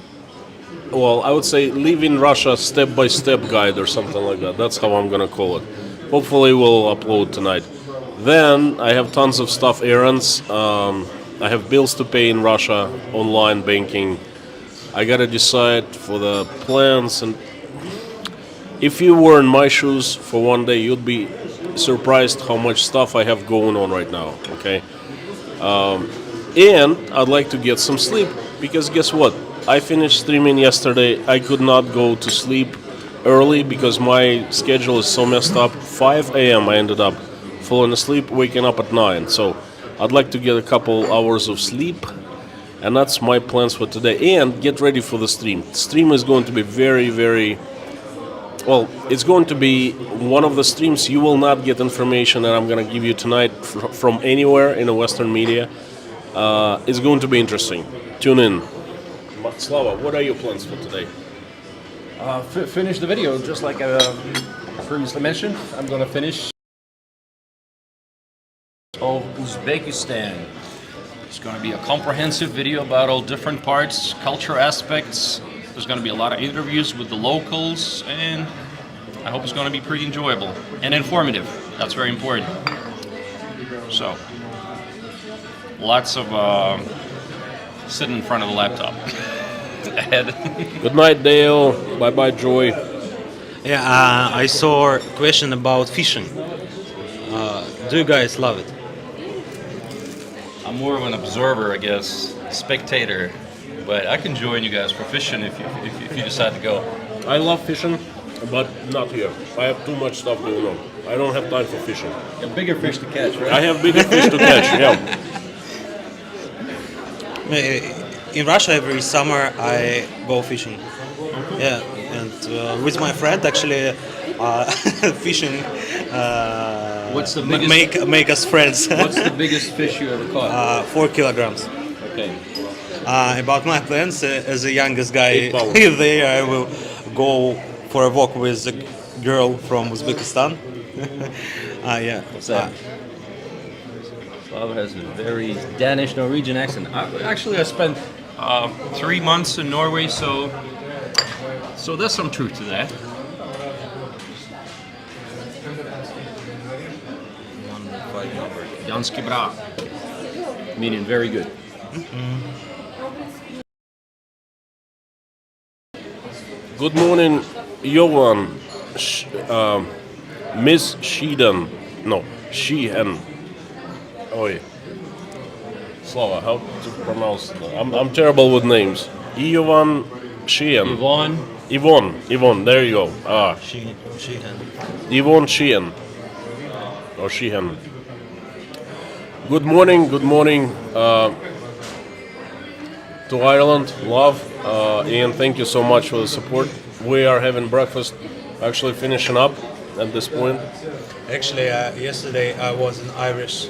Well, I would say leaving Russia step-by-step guide or something like that. That's how I'm gonna call it. Hopefully we'll upload tonight. Then I have tons of stuff, errands. I have bills to pay in Russia, online banking. I gotta decide for the plans, and if you were in my shoes for one day, you'd be surprised how much stuff I have going on right now, okay? And I'd like to get some sleep, because guess what? I finished streaming yesterday. I could not go to sleep early because my schedule is so messed up. 5 a.m. I ended up falling asleep, waking up at 9. So I'd like to get a couple hours of sleep, and that's my plans for today. And get ready for the stream. Stream is going to be very, very... Well, it's going to be one of the streams you will not get information that I'm going to give you tonight from anywhere in the Western media. It's going to be interesting. Tune in. Slava, what are your plans for today?
Finish the video, just like I previously mentioned. I'm gonna finish of Uzbekistan. It's gonna be a comprehensive video about all different parts, culture aspects. There's gonna be a lot of interviews with the locals, and I hope it's gonna be pretty enjoyable and informative. That's very important. So, lots of sitting in front of the laptop. Ahead.
Good night, Dale. Bye-bye, Joy.
Yeah, I saw a question about fishing. Do you guys love it?
I'm more of an observer, I guess, spectator, but I can join you guys for fishing if you decide to go.
I love fishing, but not here. I have too much stuff going on. I don't have time for fishing.
A bigger fish to catch, right?
I have bigger fish to catch, yeah.
In Russia, every summer I go fishing. Yeah, and with my friend actually, fishing.
What's the biggest?
Make us friends.
What's the biggest fish you ever caught?
4 kilograms.
Okay.
About my plans, as the youngest guy
8 pounds.
there, I will go for a walk with a girl from Uzbekistan. Yeah.
What's that? Slava has a very Danish Norwegian accent. I spent 3 months in Norway, so there's some truth to that. Ganske bra, meaning very good.
Good morning, Johan. Miss Sheehan. No, Sheehan. Oh, yeah. Slava, how to pronounce it? I'm terrible with names. Johan Sheehan. Yvonne, there you go.
Sheehan.
Yvonne Sheehan. Or Sheehan. Good morning to Ireland, love, and thank you so much for the support. We are having breakfast, actually finishing up at this point.
Actually, yesterday I was in Irish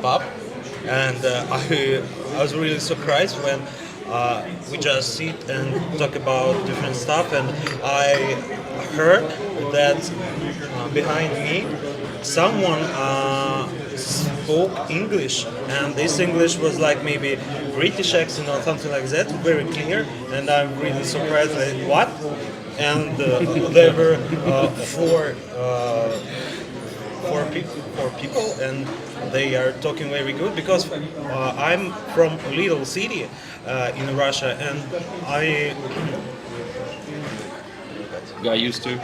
pub, and I was really surprised when we just sit and talk about different stuff, and I heard that behind me someone spoke English, and this English was like maybe British accent or something like that, very clear, and I'm really surprised. Like, what? And there were four people, and they are talking very good because I'm from a little city in Russia, and I
Got used to.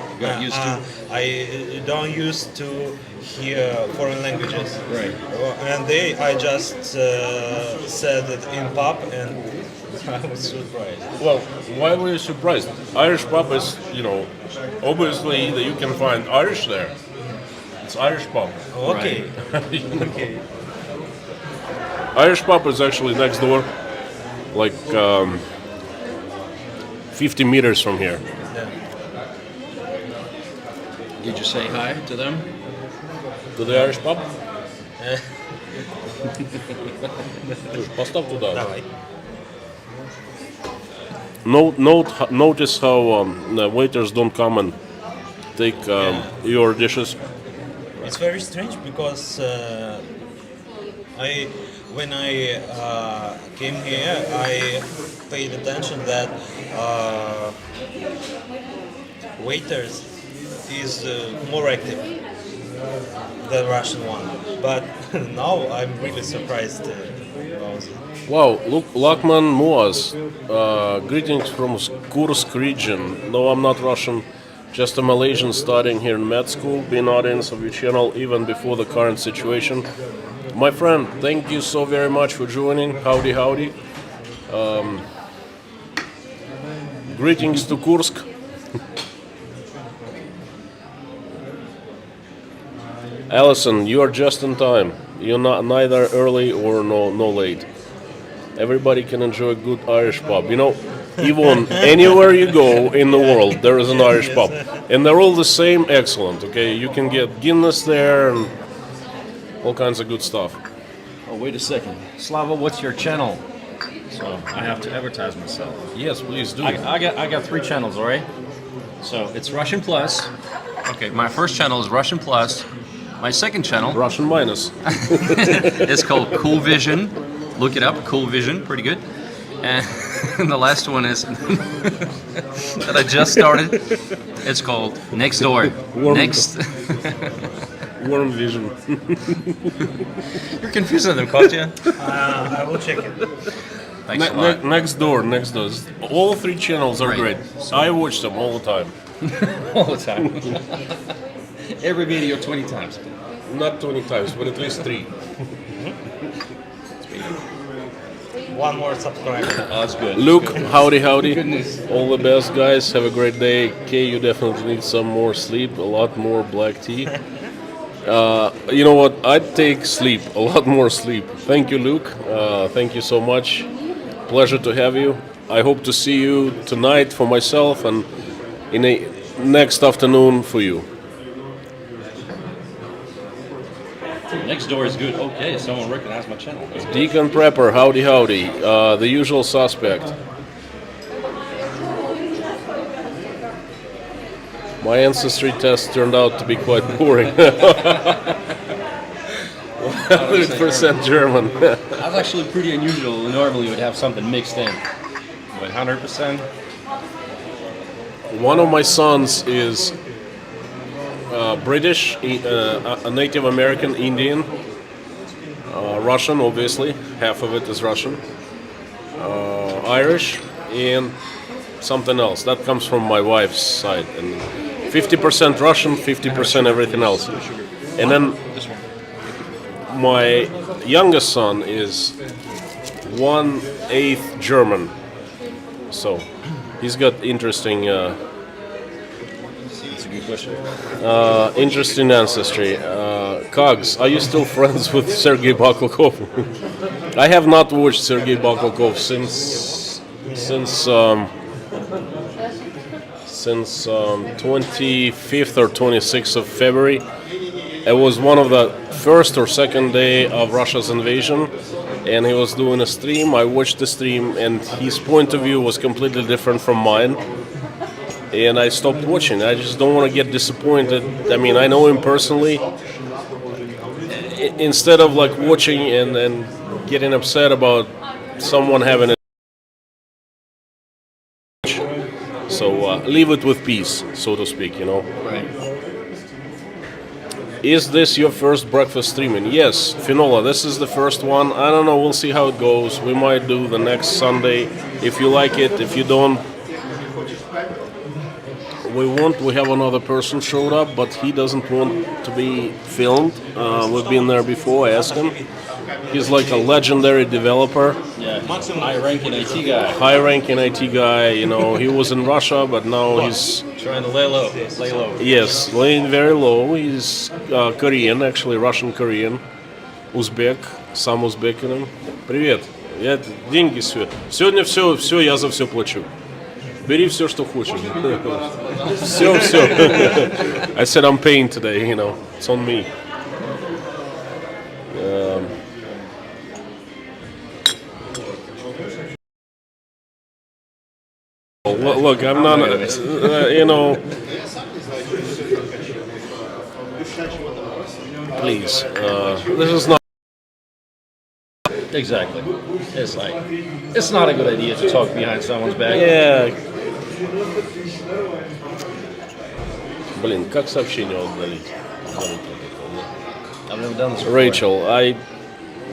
I don't used to hear foreign languages.
Right.
And I just said it in pub, and I was surprised.
Well, why were you surprised? Irish pub is, obviously that you can find Irish there. It's Irish pub.
Okay. Okay.
Irish pub is actually next door, like 50 meters from here.
Did you say hi to them?
To the Irish pub? Постав туда.
Давай.
Notice how the waiters don't come and take your dishes.
It's very strange because when I came here, I paid attention that waiters is more active than Russian one. But now I'm really surprised about it.
Wow, look, Lakman Muaz. Greetings from Kursk region. No, I'm not Russian, just a Malaysian studying here in med school, been audience of your channel even before the current situation. My friend, thank you so very much for joining. Howdy, howdy. Greetings to Kursk. Allison, you are just in time. You're not neither early or no late. Everybody can enjoy a good Irish pub. Even anywhere you go in the world, there is an Irish pub, and they're all the same. Excellent. Okay, you can get Guinness there and all kinds of good stuff.
Oh, wait a second. Slava, what's your channel? So I have to advertise myself.
Yes, please do.
I got 3 channels, all right? So it's Russian Plus.
Okay, my first channel is Russian Plus. My second channel
Russian minus.
is called Cool Vision. Look it up, Cool Vision, pretty good. And the last one is that I just started. It's called Next Door. Next.
Warm vision.
You're confusing them, Kostya.
I will check it.
Thanks a lot.
Next door. All 3 channels are
Right.
great. I watch them all the time.
All the time. Every video 20 times.
Not 20 times, but at least 3.
One more subscriber.
Oh, that's good.
Luke, howdy, howdy.
Goodness.
All the best, guys. Have a great day. Kay, you definitely need some more sleep, a lot more black tea. You know what? I'd take sleep, a lot more sleep. Thank you, Luke. Thank you so much. Pleasure to have you. I hope to see you tonight for myself and in a next afternoon for you.
Next Door is good. Okay, someone recognized my channel. That's good.
Deacon Prepper, howdy, howdy. The usual suspect. My ancestry test turned out to be quite boring. 100% German.
That's actually pretty unusual. Normally you would have something mixed in. But 100%?
One of my sons is British, a Native American, Indian, Russian, obviously. Half of it is Russian. Irish, and something else. That comes from my wife's side. And 50% Russian, 50% everything else. And then my youngest son is 1/8 German. So he's got interesting
That's a good question.
interesting ancestry. Cogs, are you still friends with Sergei Baklakov? I have not watched Sergei Baklakov since 25th or 26th of February. It was one of the first or second day of Russia's invasion, and he was doing a stream. I watched the stream, and his point of view was completely different from mine. And I stopped watching. I just don't want to get disappointed. I mean, I know him personally. Instead of like watching and getting upset about someone having it. So leave it with peace, so to speak, you know.
Right.
Is this your first breakfast streaming? Yes, Finola, this is the first one. I don't know, we'll see how it goes. We might do the next Sunday. If you like it, if you don't, we won't. We have another person showed up, but he doesn't want to be filmed. We've been there before, ask him. He's like a legendary developer.
Yeah. High-ranking IT guy.
High-ranking IT guy, you know, he was in Russia, but now he's...
Trying to lay low. Lay low.
Yes, laying very low. He's Korean, actually Russian-Korean. Узбек, сам узбекин. Привет, я деньги все. Сегодня все я за все плачу. Бери все, что хочешь. Все. I said I'm paying today, you know, it's on me. Look, I'm not, you know. Please, this is not.
Exactly. It's like, it's not a good idea to talk behind someone's back.
Yeah. Блин, как сообщение удалить?
I've never done this before.
Rachel, I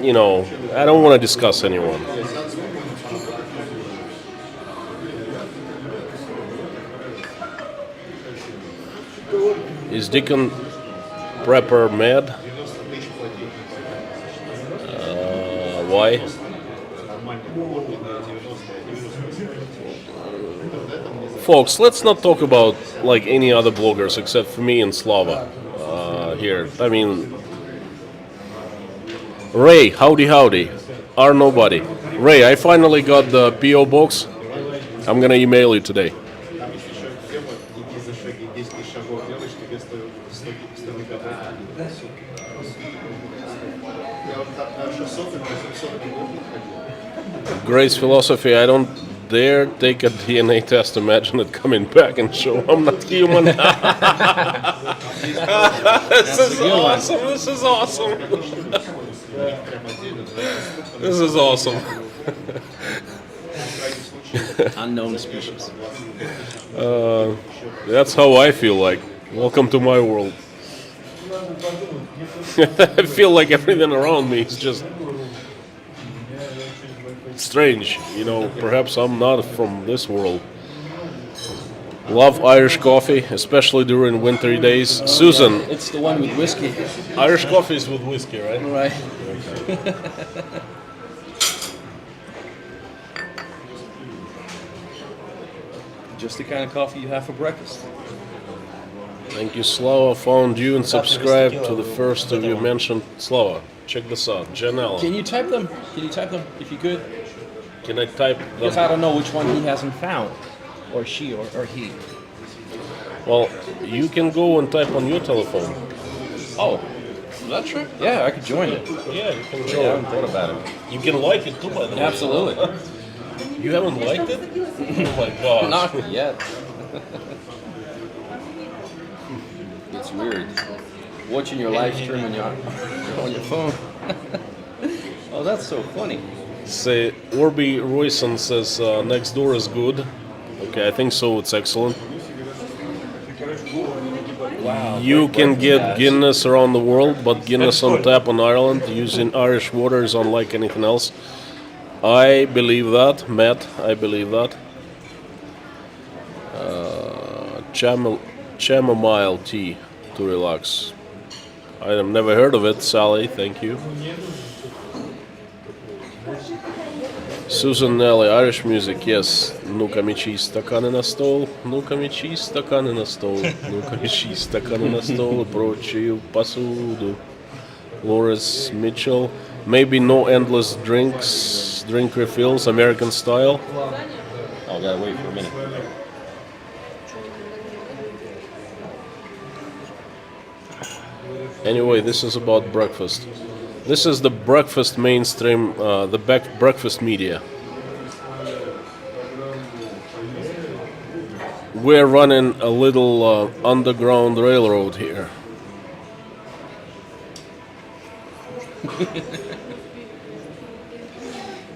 don't want to discuss anyone. Is Deacon Prepper mad? Why? Folks, let's not talk about like any other bloggers except for me and Slava here. I mean, Ray, howdy, are nobody. Ray, I finally got the PO box. I'm gonna email you today. Grace philosophy, I don't dare take a DNA test. Imagine it coming back and show I'm not human. This is awesome. This is awesome.
Unknown species.
That's how I feel like. Welcome to my world. I feel like everything around me is just strange, you know. Perhaps I'm not from this world. Love Irish coffee, especially during wintry days. Susan,
It's the one with whiskey.
Irish coffee is with whiskey, right?
Right. Just the kind of coffee you have for breakfast.
Thank you, Slava. Found you and subscribed to the first of you mentioned. Slava, check this out. Janela.
Can you type them? If you could?
Can I type
Because I don't know which one he hasn't found. Or she or he.
Well, you can go and type on your telephone.
Oh, is that true? Yeah, I could join it.
Yeah, you can
Yeah, I haven't thought about it.
You can like it too, by the way.
Absolutely.
You haven't liked it? Oh my gosh.
Not yet. It's weird. Watching your live stream on your phone. Oh, that's so funny.
Say, Orby Royson says next door is good. Okay, I think so. It's excellent.
Wow.
You can get Guinness around the world, but Guinness on tap on Ireland using Irish water is unlike anything else. I believe that, Matt. I believe that. Chamomile tea to relax. I have never heard of it, Sally. Thank you. Susan Nelly, Irish music, yes. Ну-ка мечи стаканы на стол, ну-ка мечи стаканы на стол, ну-ка мечи стаканы на стол, прочую посуду. Loris Mitchell, maybe no endless drink refills, American style.
Oh, I gotta wait for a minute.
Anyway, this is about breakfast. This is the breakfast mainstream, breakfast media. We're running a little underground railroad here.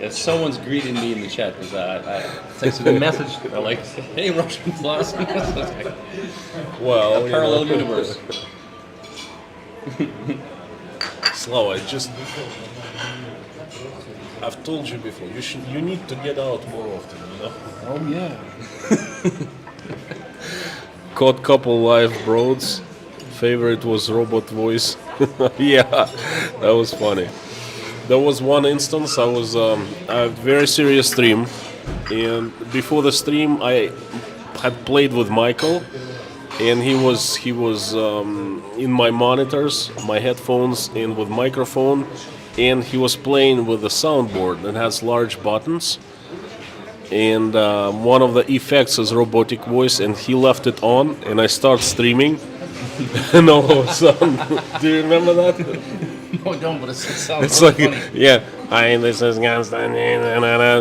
If someone's greeting me in the chat, because I texted a message, they're like, "Hey, Russian plus."
Well,
Parallel universe.
Slava, I've told you before. You need to get out more often.
Oh yeah.
Caught couple live broads. Favorite was robot voice. Yeah, that was funny. There was one instance I was a very serious stream, and before the stream I had played with Michael, and he was in my monitors, my headphones, and with microphone, and he was playing with the soundboard that has large buttons, and one of the effects is robotic voice, and he left it on, and I start streaming, and all of a sudden, do you remember that?
No, I don't, but it sounds
It's
really
like,
funny.
yeah, hi, this is Gunstein,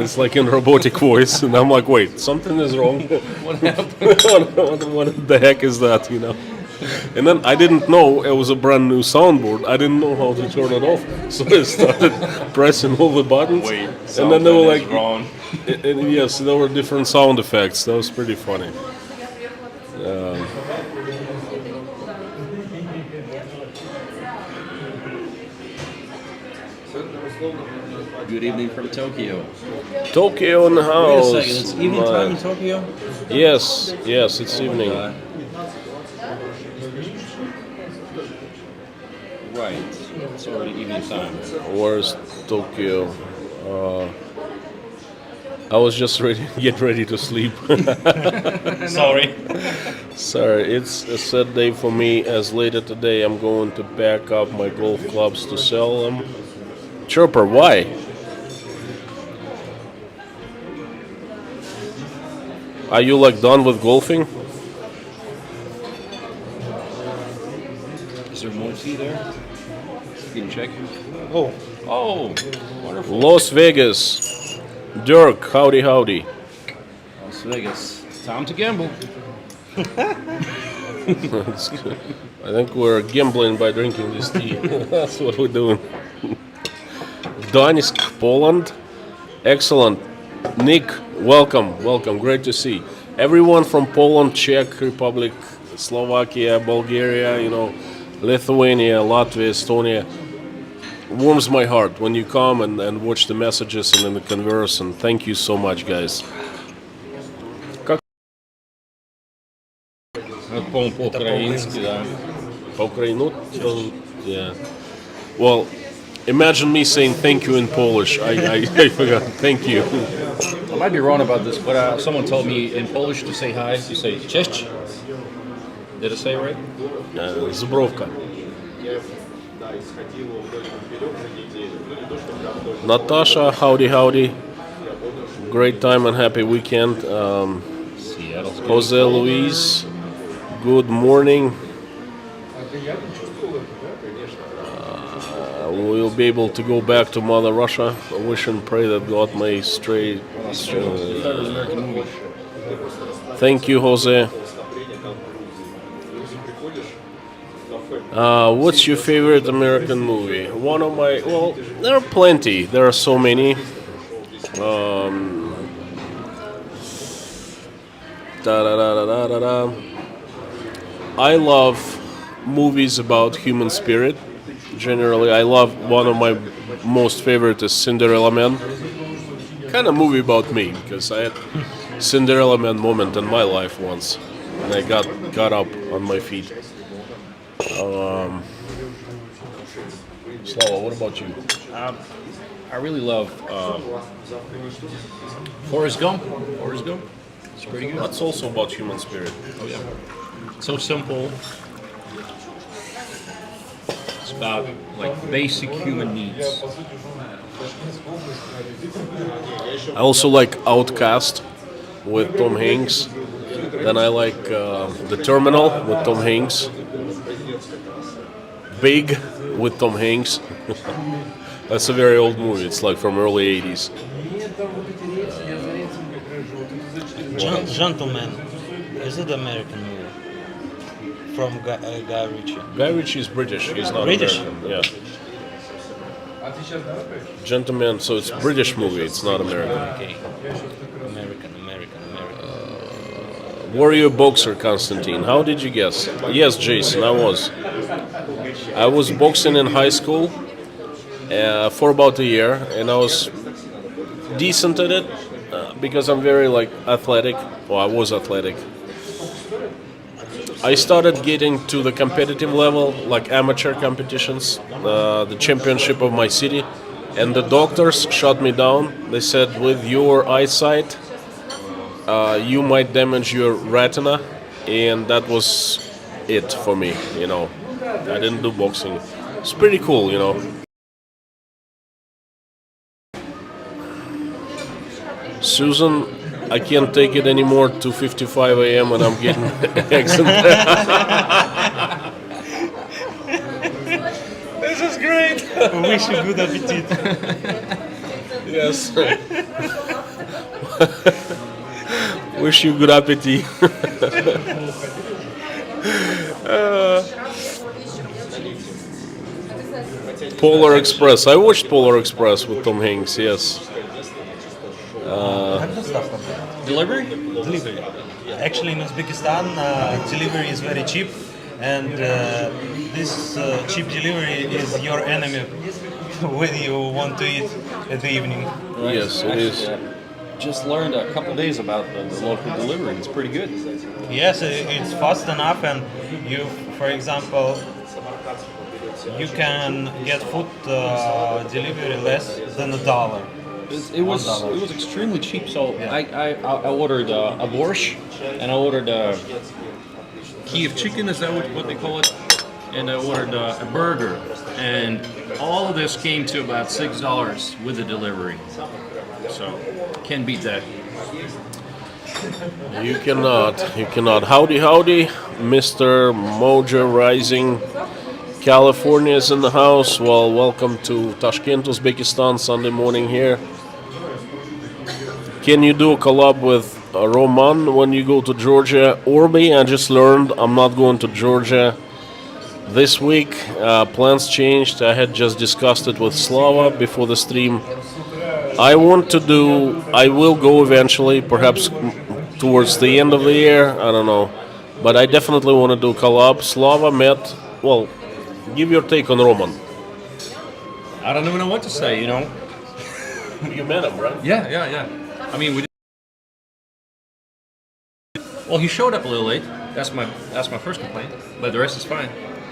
it's like in robotic voice, and I'm like, wait, something is wrong.
What happened?
What the heck is that, And then I didn't know it was a brand new soundboard. I didn't know how to turn it off, so I started pressing all the buttons.
Wait,
and then they were like,
wrong.
and yes, there were different sound effects. That was pretty funny.
Good evening from Tokyo.
Tokyo in the
Wait a
house.
second, it's evening time in Tokyo?
Yes, it's evening.
Right, it's already evening time.
Where's Tokyo? I was just getting ready to sleep.
Sorry.
Sorry, it's a sad day for me, as later today I'm going to pack up my golf clubs to sell them. Chirper, why? Are you like done with golfing?
Is there more tea there? You can check.
Oh,
Wonderful.
Las Vegas. Dirk, howdy.
Las Vegas. Time to gamble.
That's good. I think we're gambling by drinking this tea. That's what we're doing. Donetsk, Poland. Excellent. Nick, welcome. Great to see. Everyone from Poland, Czech Republic, Slovakia, Bulgaria, Lithuania, Latvia, Estonia. Warms my heart when you come and watch the messages and then the converse, and thank you so much, guys.
По-украински, да.
По-украину? Yeah. Well, imagine me saying thank you in Polish. I forgot. Thank you.
I might be wrong about this, but someone told me in Polish to say hi, you say cześć. Did I say it right?
Zubrovka. Natasha, howdy. Great time and happy weekend.
Seattle.
Jose Luis, good morning. We'll be able to go back to Mother Russia. I wish and pray that God may stray.
American movie.
Thank you, Jose. What's your favorite American movie? There are plenty. There are so many. I love movies about human spirit. Generally, I love one of my most favorite is Cinderella Man. Kind of movie about me because I had Cinderella Man moment in my life once, and I got up on my feet. Slava, what about you?
I really love Forrest Gump. It's pretty good.
That's also about human spirit.
Oh yeah. So simple. It's about like basic human needs.
I also like Outcast with Tom Hanks. Then I like The Terminal with Tom Hanks. Big with Tom Hanks. That's a very old movie. It's like from early 80s.
Gentleman. Is it American movie? From Guy Ritchie.
Guy Ritchie is British. He's not
British?
American. Yeah. Gentleman, so it's British movie, it's not American.
Okay. American.
Were you a boxer, Constantine? How did you guess? Yes, Jason, I was. I was boxing in high school for about a year, and I was decent at it because I'm very athletic. Well, I was athletic. I started getting to the competitive level, like amateur competitions, the championship of my city, and the doctors shut me down. They said, with your eyesight, you might damage your retina, and that was it for me, I didn't do boxing. It's pretty cool, Susan, I can't take it anymore, 2:55 a.m. and I'm getting eggs and This is great!
Wish you good appetite.
Yes. Wish you good appetite. Polar Express. I watched Polar Express with Tom Hanks, yes.
Delivery?
Delivery. Actually, in Uzbekistan, delivery is very cheap, and this cheap delivery is your enemy when you want to eat at the evening.
Yes, it is.
Just learned a couple days about the local delivery. It's pretty good.
Yes, it's fast enough, and you, for example, you can get food delivery less than $1.
It was extremely cheap. So I ordered a borscht, and I ordered Kiev chicken. Is that what they call it? And I ordered a burger, and all of this came to about $6 with the delivery. So can't beat that.
You cannot. Howdy, Mr. Mojo Rising. California is in the house. Well, welcome to Tashkent, Uzbekistan, Sunday morning here. Can you do a collab with Roman when you go to Georgia? Orby, I just learned I'm not going to Georgia this week. Plans changed. I had just discussed it with Slava before the stream. I will go eventually, perhaps towards the end of the year, I don't know. But I definitely want to do collab. Slava met, well, give your take on Roman.
I don't even know what to say.
You met him, right?
Yeah. I mean, well, he showed up a little late. That's my first complaint. But the rest is fine.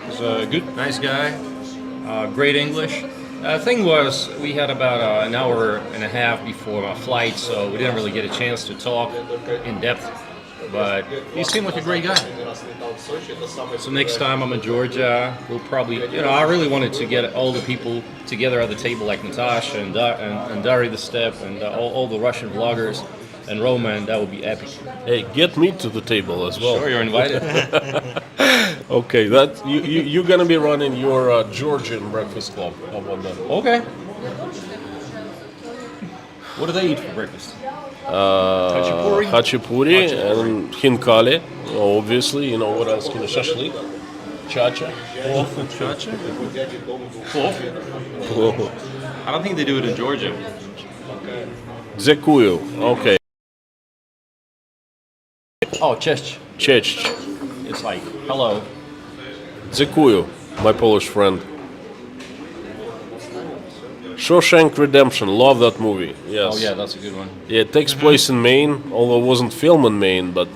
He's a good, nice guy. Great English. Thing was, we had about an hour and a half before my flight, so we didn't really get a chance to talk in depth. But he seemed like a great guy. So next time I'm in Georgia, we'll probably, I really wanted to get all the people together at the table, like Natasha and Dari the Step and all the Russian vloggers and Roman. That would be epic.
Hey, get me to the table as well.
Sure, you're invited.
Okay, that you're gonna be running your Georgian breakfast club. How about that?
Okay. What do they eat for breakfast?
Хачапури and hinkali, obviously. What else? Shashlik, chacha.
Chacha? I don't think they do it in Georgia.
Дзекую. Okay.
Oh, cześć.
Cześć.
It's like, hello.
Дзекую, my Polish friend. Shawshank Redemption, love that movie. Yes.
Oh yeah, that's a good one.
Yeah, it takes place in Maine, although it wasn't filmed in Maine, but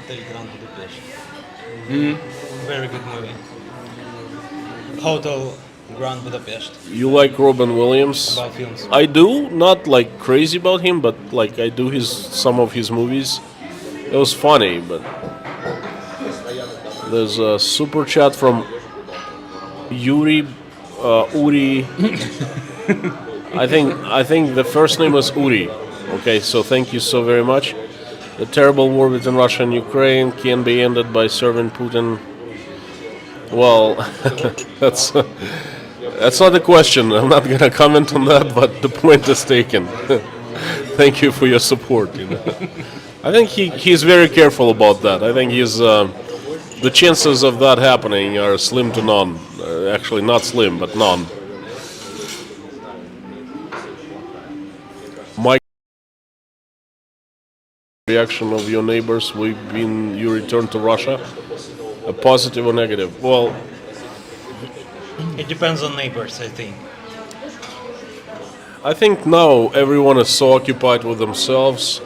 Hotel Grand Budapest. Very good movie. Hotel Grand Budapest.
you like Robin Williams?
About films.
I do, not like crazy about him, but like I do some of his movies. It was funny, but there's a super chat from Uri. I think the first name was Uri. Okay, so thank you so very much. The terrible war between Russia and Ukraine can be ended by serving Putin. Well, that's not the question. I'm not gonna comment on that, but the point is taken. Thank you for your support. I think he's very careful about that. I think he's the chances of that happening are slim to none. Actually, not slim, but none. My reaction of your neighbors when you return to Russia, a positive or negative? Well,
It depends on neighbors, I think.
I think now everyone is so occupied with themselves,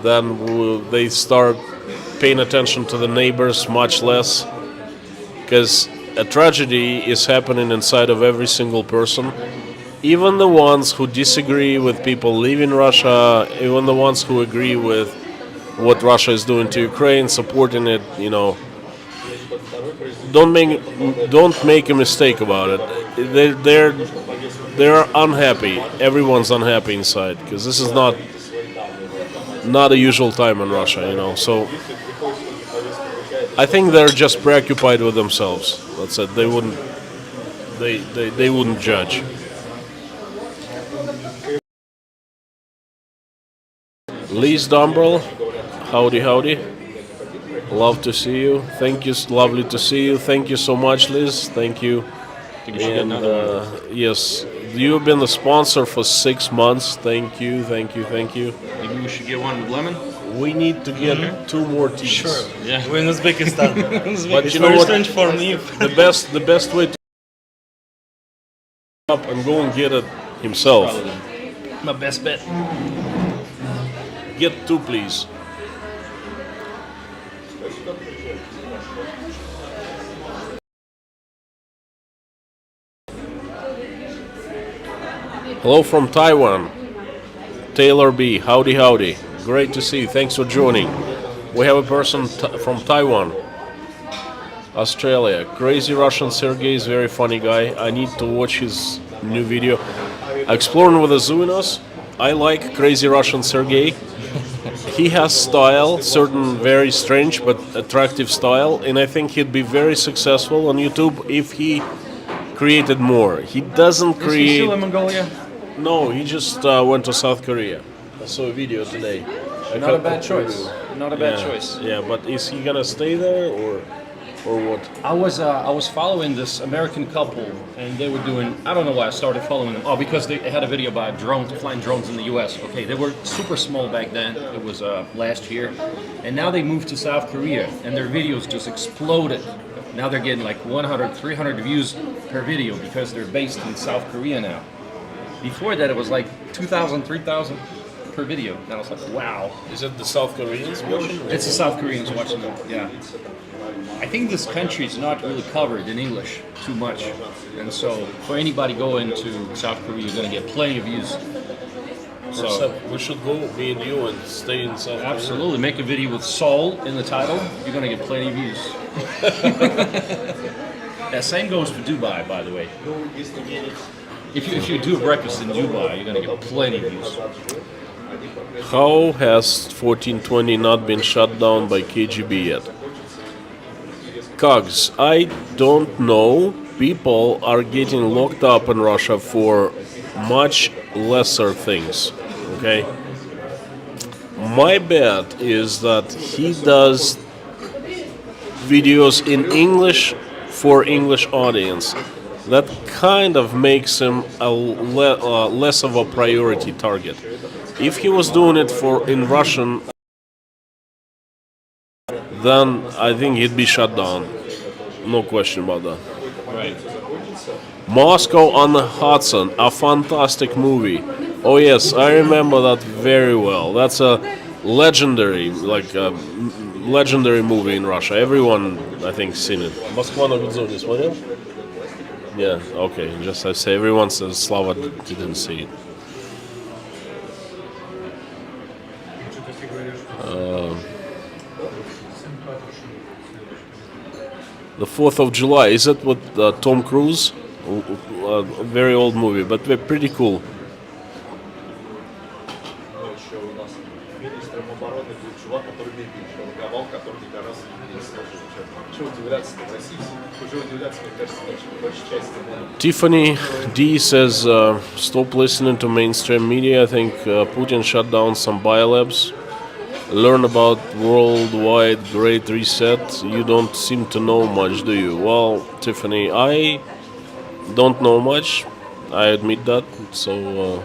then they start paying attention to the neighbors much less, because a tragedy is happening inside of every single person. Even the ones who disagree with people leaving Russia, even the ones who agree with what Russia is doing to Ukraine, supporting it, don't make a mistake about it. They're unhappy. Everyone's unhappy inside because this is not a usual time in Russia, So I think they're just preoccupied with themselves. That's it. They wouldn't judge. Liz Dumbrell, howdy. Love to see you. Thank you. Lovely to see you. Thank you so much, Liz. Thank you.
I think we should get another one.
Yes, you've been the sponsor for 6 months. Thank you.
Maybe we should get one with lemon.
We need to get 2 more teas.
Sure.
Yeah.
We're in Uzbekistan.
But
It's
you know
very
what?
strange for me.
The best way to up and go and get it himself.
Probably my best bet.
Get 2, please. Hello from Taiwan. Taylor B. Howdy. Great to see you. Thanks for joining. We have a person from Taiwan. Australia. Crazy Russian Sergey is very funny guy. I need to watch his new video. Exploring with the Zuinos. I like Crazy Russian Sergey. He has style, certain very strange but attractive style, and I think he'd be very successful on YouTube if he created more. He doesn't
Is he
create.
still in Mongolia?
No, he just went to South Korea. I saw a video today.
Not a bad choice. Not a bad choice.
Yeah, but is he gonna stay there or what?
I was following this American couple, and they were doing. I don't know why I started following them. Oh, because they had a video about drones, flying drones in the U.S. Okay, they were super small back then. It was last year, and now they moved to South Korea, and their videos just exploded. Now they're getting like 100, 300 views per video because they're based in South Korea now. Before that, it was like 2,000, 3,000 per video. Now it's like, wow.
Is it the South Koreans watching?
It's the South Koreans watching them, yeah. I think this country is not really covered in English too much. And so for anybody going to South Korea, you're going to get plenty of views. So
We should go, me and you, and stay in South Korea.
absolutely, make a video with Seoul in the title. You're going to get plenty of views. That same goes for Dubai, by the way. If you do a breakfast in Dubai, you're going to get plenty of views.
How has 1420 not been shut down by KGB yet? Cogs, I don't know. People are getting locked up in Russia for much lesser things, okay? My bet is that he does videos in English for English audience. That kind of makes him a less of a priority target. If he was doing it in Russian, then I think he'd be shut down. No question about that.
Right.
Moscow on the Hudson, a fantastic movie. Oh yes, I remember that very well. That's a legendary movie in Russia. Everyone, I think, seen it. Москва на Гудзоне смотрел? Yeah, okay. Just I say everyone says Slava didn't see it. The 4th of July, is it with Tom Cruise? A very old movie, but they're pretty cool. Tiffany D says, stop listening to mainstream media. I think Putin shut down some biolabs. learn about worldwide Great Reset. You don't seem to know much, do you? Well, Tiffany, I don't know much. I admit that. So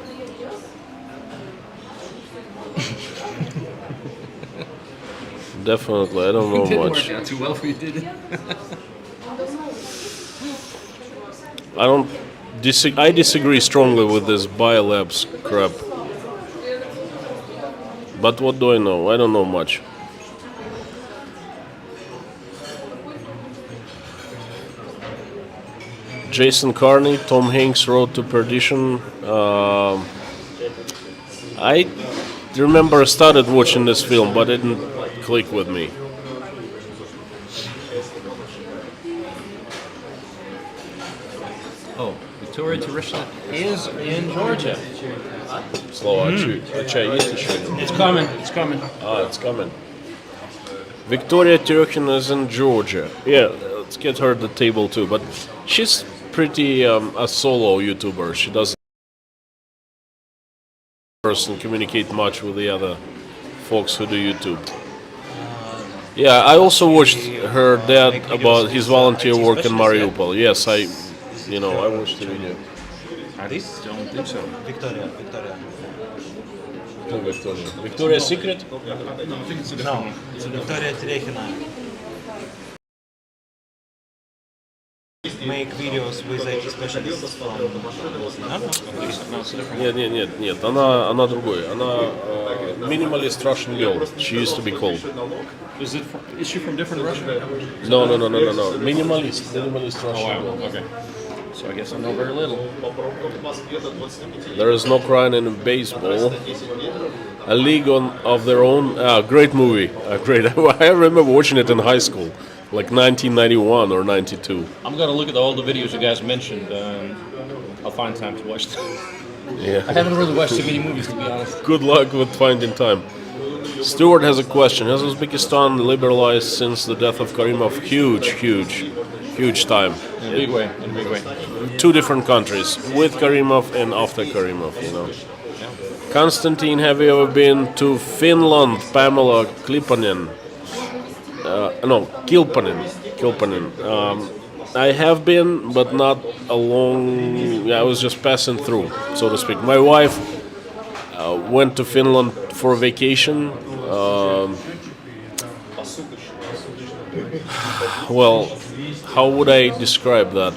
definitely, I don't know
Didn't
much.
work out too well for you, did it?
I don't. I disagree strongly with this biolabs crap. But what do I know? I don't know much. Jason Carney, Tom Hanks' Road to Perdition. I remember I started watching this film, but it didn't click with me.
Oh, Victoria Tereshina is in Georgia.
Slow,
It's coming. It's coming.
It's coming. Victoria Tereshina is in Georgia. Yeah, let's get her at the table too. But she's pretty a solo YouTuber. She doesn't person communicate much with the other folks who do YouTube. Yeah, I also watched her dad about his volunteer work in Mariupol. Yes, I watched the video.
I don't think so.
Victoria.
Victoria's Secret?
No, I think it's a
No, it's Victoria Tereshina. Make videos with IT specialists from...
Нет, она другой. Она minimalist Russian girl. She used to be called.
Is she from different Russia?
No. Minimalist Russian
Wow.
girl.
Okay. So I guess I know very little.
There is no crying in baseball. A League of Their Own. Great movie. Great. I remember watching it in high school, like 1991 or 92.
I'm gonna look at all the videos you guys mentioned. I'll find time to watch them.
Yeah.
I haven't really watched too many movies, to be honest.
Good luck with finding time. Stuart has a question. Has Uzbekistan liberalized since the death of Karimov? Huge time.
In a big way.
Two different countries, with Karimov and after Karimov, Konstantin, have you ever been to Finland? Pamela Kilpanen. Kilpanen. I have been, but not along. I was just passing through, so to speak. My wife went to Finland for vacation. Well, how would I describe that?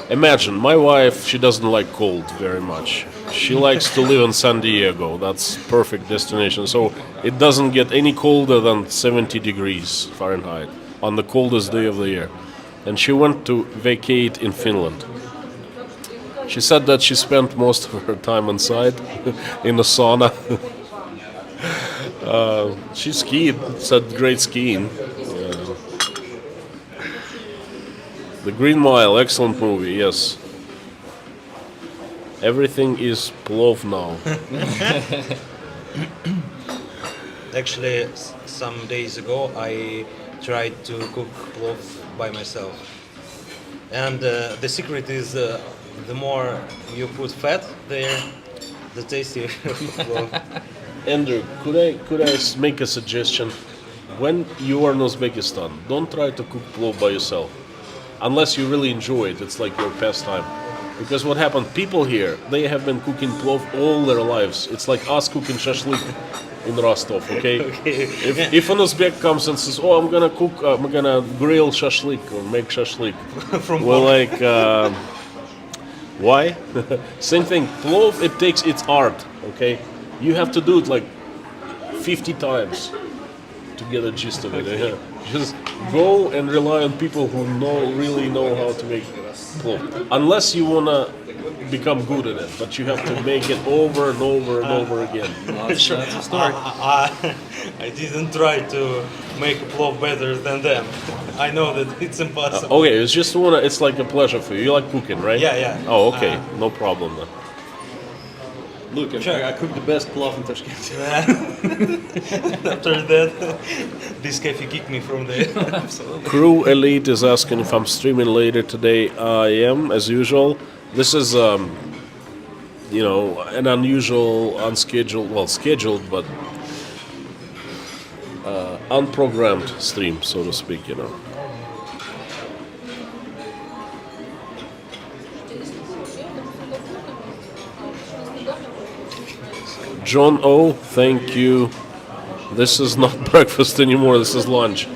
Imagine, my wife, she doesn't like cold very much. She likes to live in San Diego. That's perfect destination. So it doesn't get any colder than 70 degrees Fahrenheit on the coldest day of the year. And she went to vacate in Finland. She said that she spent most of her time inside in the sauna. She skied, said great skiing. The Green Mile, excellent movie, yes. Everything is plov now.
Actually, some days ago, I tried to cook plov by myself. And the secret is the more you put fat there, the tastier plov.
Andrew, could I make a suggestion? When you are in Uzbekistan, don't try to cook plov by yourself. Unless you really enjoy it, it's like your pastime. Because what happened, people here, they have been cooking plov all their lives. It's like us cooking shashlik in Rostov, okay? If an Uzbek comes and says, oh, I'm gonna grill shashlik or make shashlik, we're like, why? Same thing, plov, it's art, okay? You have to do it like 50 times to get a gist of it. Just go and rely on people who really know how to make plov. Unless you wanna become good at it, but you have to make it over and over and over again.
Sure. I didn't try to make a plov better than them. I know that it's impossible.
Okay, it's like a pleasure for you. You like cooking, right?
Yeah.
Oh, okay, no problem then.
Look, I cook the best plov in Tashkent.
After that, this cafe kicked me from there.
Absolutely.
Crew Elite is asking if I'm streaming later today. I am, as usual. This is, an unusual, scheduled, but unprogrammed stream, so to speak, you know. John O, thank you. This is not breakfast anymore, this is lunch.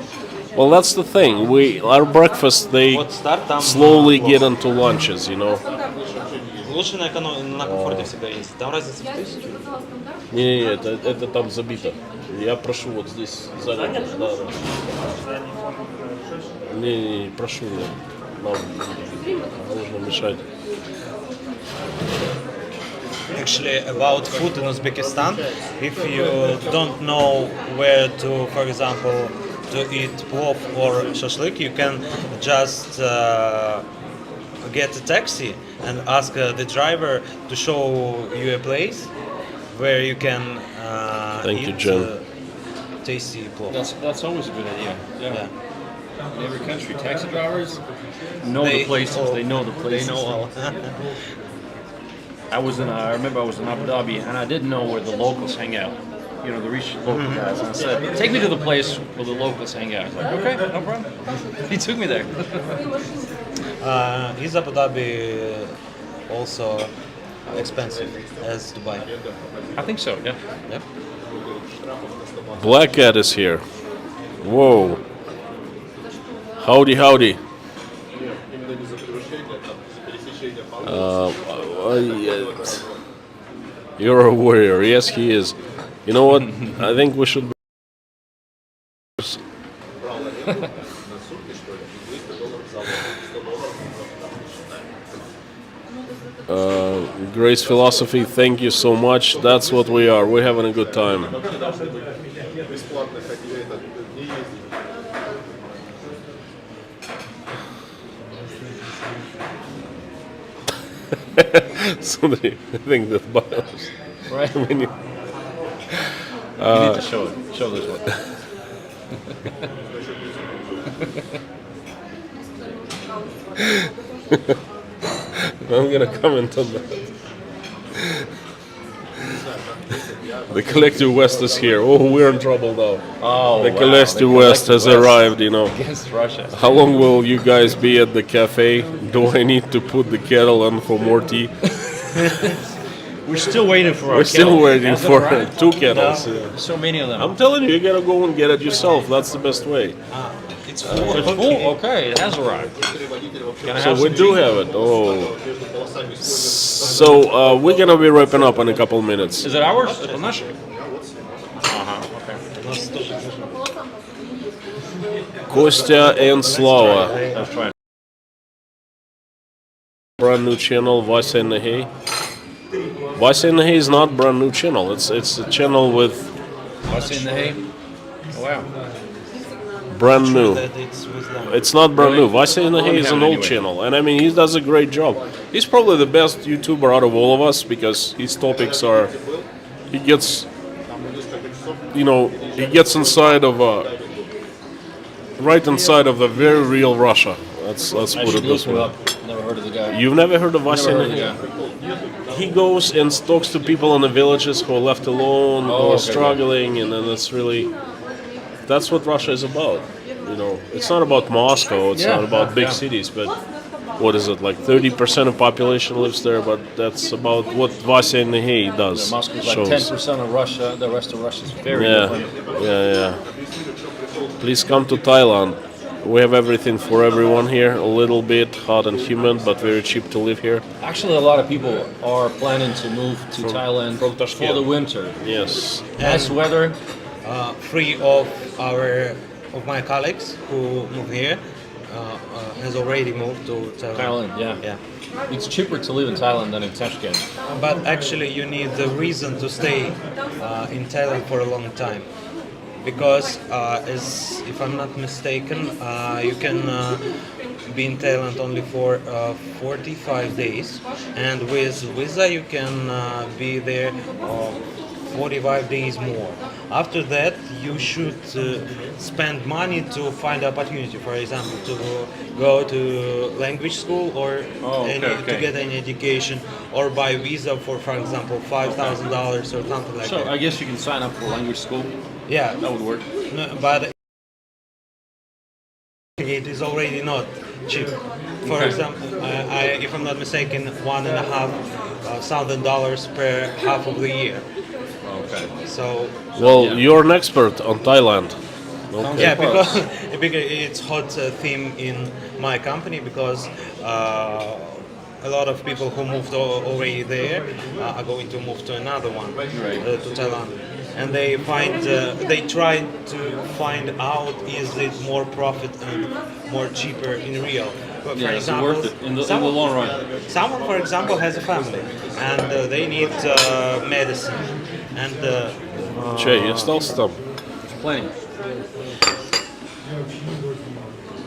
Well, that's the thing. Our breakfast, they
Вот старт там
slowly get into lunches, you know.
лучше на комфорте всегда есть. Там разница в 1000.
Не, это там забито. Я прошу вот здесь занято. Да, да. Не, прошу. Нам нужно мешать.
Actually, about food in Uzbekistan, if you don't know where to, for example, to eat plov or shashlik, you can just get a taxi and ask the driver to show you a place where you can
Thank you,
eat
Jen.
tasty plov.
That's always a good idea. Yeah.
Yeah.
In every country, taxi drivers know
They-
the places.
oh,
They know the
They
places.
know all.
I remember I was in Abu Dhabi and I didn't know where the locals hang out. You know, the rich local guys. And I said, take me to the place where the locals hang out. He's like, okay, no problem. He took me there.
Is Abu Dhabi also expensive as Dubai?
I think so, yeah.
Yep.
Black Cat is here. Whoa. Howdy, howdy. You're a warrior. Yes, he is. You know what? I think we should. Grace Philosophy, thank you so much. That's what we are. We're having a good time. Somebody, I think that bios.
Right?
I mean,
You need to show it. Show this one.
I'm gonna comment on that. The Collective West is here. Oh, we're in trouble now.
Oh,
The
wow,
Collective
the
West has
Collective West
arrived, you know.
against Russia.
How long will you guys be at the cafe? Do I need to put the kettle on for more tea?
We're still waiting for our
We're still
kettle.
waiting
Has it
for
arrived?
2 kettles.
There's so many of them.
I'm telling you, you gotta go and get it yourself. That's the best way.
It's
It's full? Okay, it has arrived. Can I
So
have
we
some
do
tea?
have it. Oh. So we're gonna be wrapping up in a couple minutes.
Is it ours? Это наши? Ага, okay.
Kostya and Slava.
Let's try it.
Brand new channel, Vasya and Nahey. Vasya and Nahey is not brand new channel. It's a channel with
What's in the hay? Oh, wow.
brand new.
that it's with them.
It's not brand new. Vasya and Nahey
Don't
is
have
an
it
old
anyway.
channel, and I mean he does a great job. He's probably the best YouTuber out of all of us because his topics are. He gets, you know, he gets inside of right inside of the very real Russia. Let's
I
put
should
it this
look him
way.
up. Never heard of the guy.
You've never heard of Vasya
Never
and
heard of the
Nahey?
guy.
He goes and talks to people in the villages who are left alone
Oh,
or
okay,
struggling, and then it's really that's what Russia is about. You know, it's not about Moscow, it's
Yeah,
not about big
yeah.
cities, but what is it, like 30% of population lives there, but that's about what Vasya and Nahey does.
Moscow's like
shows.
10% of Russia. The rest of Russia is very
Yeah,
different.
yeah. Please come to Thailand. We have everything for everyone here. A little bit hot and humid, but very cheap to live here.
Actually, a lot of people are planning to move to Thailand
from
for
Tashkent.
the winter.
Yes.
Nice weather.
Three of my colleagues who move here has already moved to Thailand.
Thailand, yeah.
Yeah.
It's cheaper to live in Thailand than in Tashkent.
But actually, you need the reason to stay in Thailand for a long time. Because, if I'm not mistaken, you can be in Thailand only for 45 days, and with visa you can be there 45 days more. After that, you should spend money to find opportunity. For example, to go to language school or to get any education, or buy visa for example, $5,000 or something like
So
that.
I guess you can sign up for language school.
Yeah,
That would work.
no, but it is already not cheap. For example, if I'm not mistaken, $1,500 per half of the year.
Okay.
So
Well,
Yeah.
you're an expert on Thailand. Okay.
yeah, because it's hot theme in my company because a lot of people who moved already there are going to move to another one, to Thailand, and they try to find out is it more profit and more cheaper in real. But for
Yeah, it's
example,
worth it in the long run.
someone, for example, has a family and they need medicine and.
Че, я остался там?
Plenty.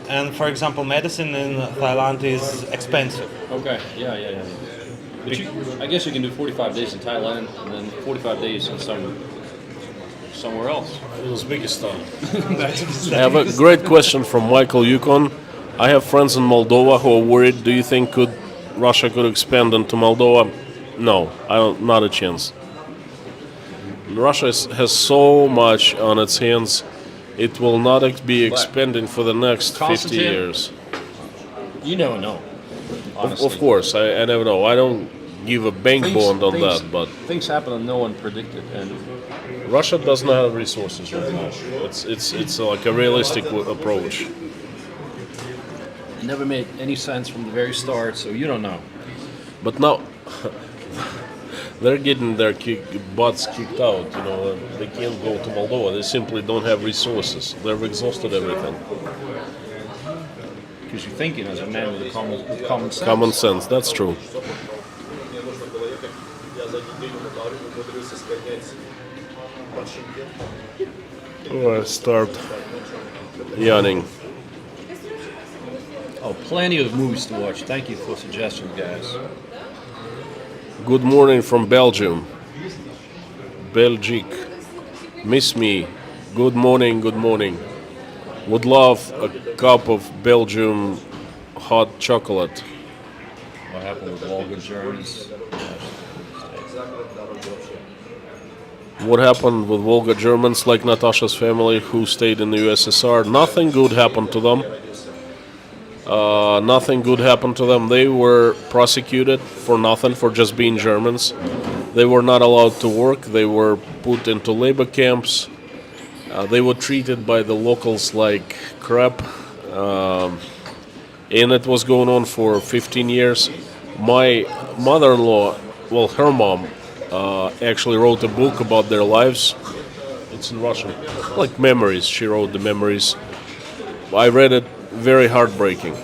And for example, medicine in Thailand is expensive.
Okay. Yeah. But I guess you can do 45 days in Thailand and then 45 days in somewhere else.
Uzbekistan. I have a great question from Michael Yukon. I have friends in Moldova who are worried. Do you think Russia could expand into Moldova? No, I don't. Not a chance. Russia has so much on its hands. It will not be expanding for the next 50
Constantine?
years.
You never know. Honestly.
Of course, I never know. I don't give a bank bond on that, but
things happen that no one predicted, and
Russia does not have resources right now. It's like a realistic approach.
it never made any sense from the very start. So you don't know.
But now they're getting their butts kicked out. You know, they can't go to Moldova. They simply don't have resources. They've exhausted everything.
Because you're thinking as a man with common sense.
Common sense. That's true. Oh, I start yawning.
Oh, plenty of movies to watch. Thank you for suggestions, guys.
Good morning from Belgium. Belgique. Miss me. Good morning, good morning. Would love a cup of Belgium hot chocolate.
What happened with Volga Germans?
What happened with Volga Germans like Natasha's family who stayed in the USSR? Nothing good happened to them. Nothing good happened to them. They were prosecuted for nothing, for just being Germans. They were not allowed to work. They were put into labor camps. They were treated by the locals like crap. And it was going on for 15 years. My mother-in-law, well, her mom, actually wrote a book about their lives. It's in Russian. Like memories. She wrote the memories. I read it. Very heartbreaking.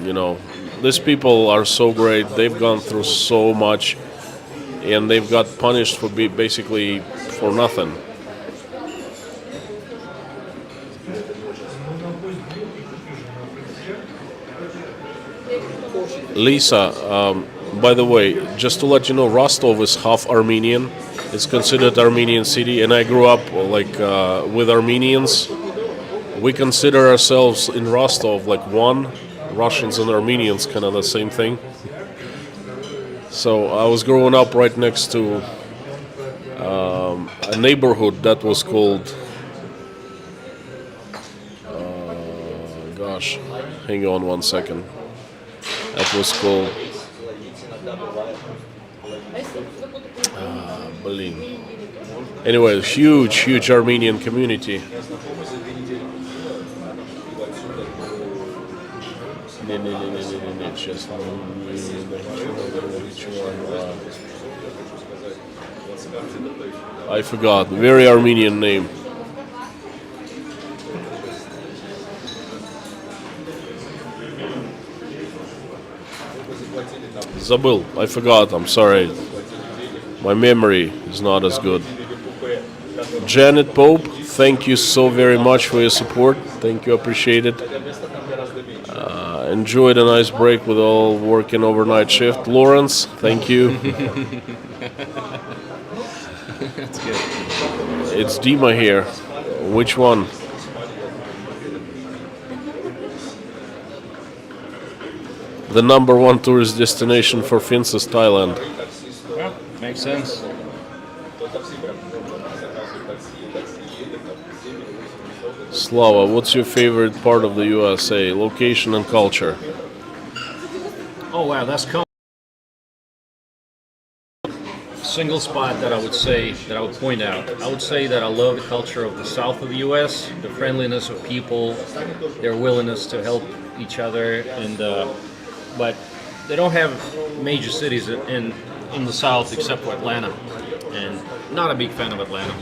You know, these people are so great. They've gone through so much, and they've got punished for basically for nothing. Lisa, by the way, just to let you know, Rostov is half Armenian. It's considered Armenian city, and I grew up with Armenians. We consider ourselves in Rostov like one. Russians and Armenians, kind of the same thing. So I was growing up right next to a neighborhood that was called. Gosh, hang on one second. That was called. Berlin. Anyway, huge Armenian community. I forgot. Very Armenian name. Забыл. I forgot. I'm sorry. My memory is not as good. Janet Pope, thank you so very much for your support. Thank you. Appreciate it. Enjoyed a nice break with all working overnight shift. Lawrence, thank you.
That's good.
it's Dima here. Which one? The number one tourist destination for Finns is Thailand.
Yeah, makes sense.
Slava, what's your favorite part of the USA? Location and culture.
Oh wow, that's cool. Single spot that I would say that I would point out. I would say that I love the culture of the south of the U.S., the friendliness of people, their willingness to help each other, and but they don't have major cities in the south except for Atlanta, and not a big fan of Atlanta.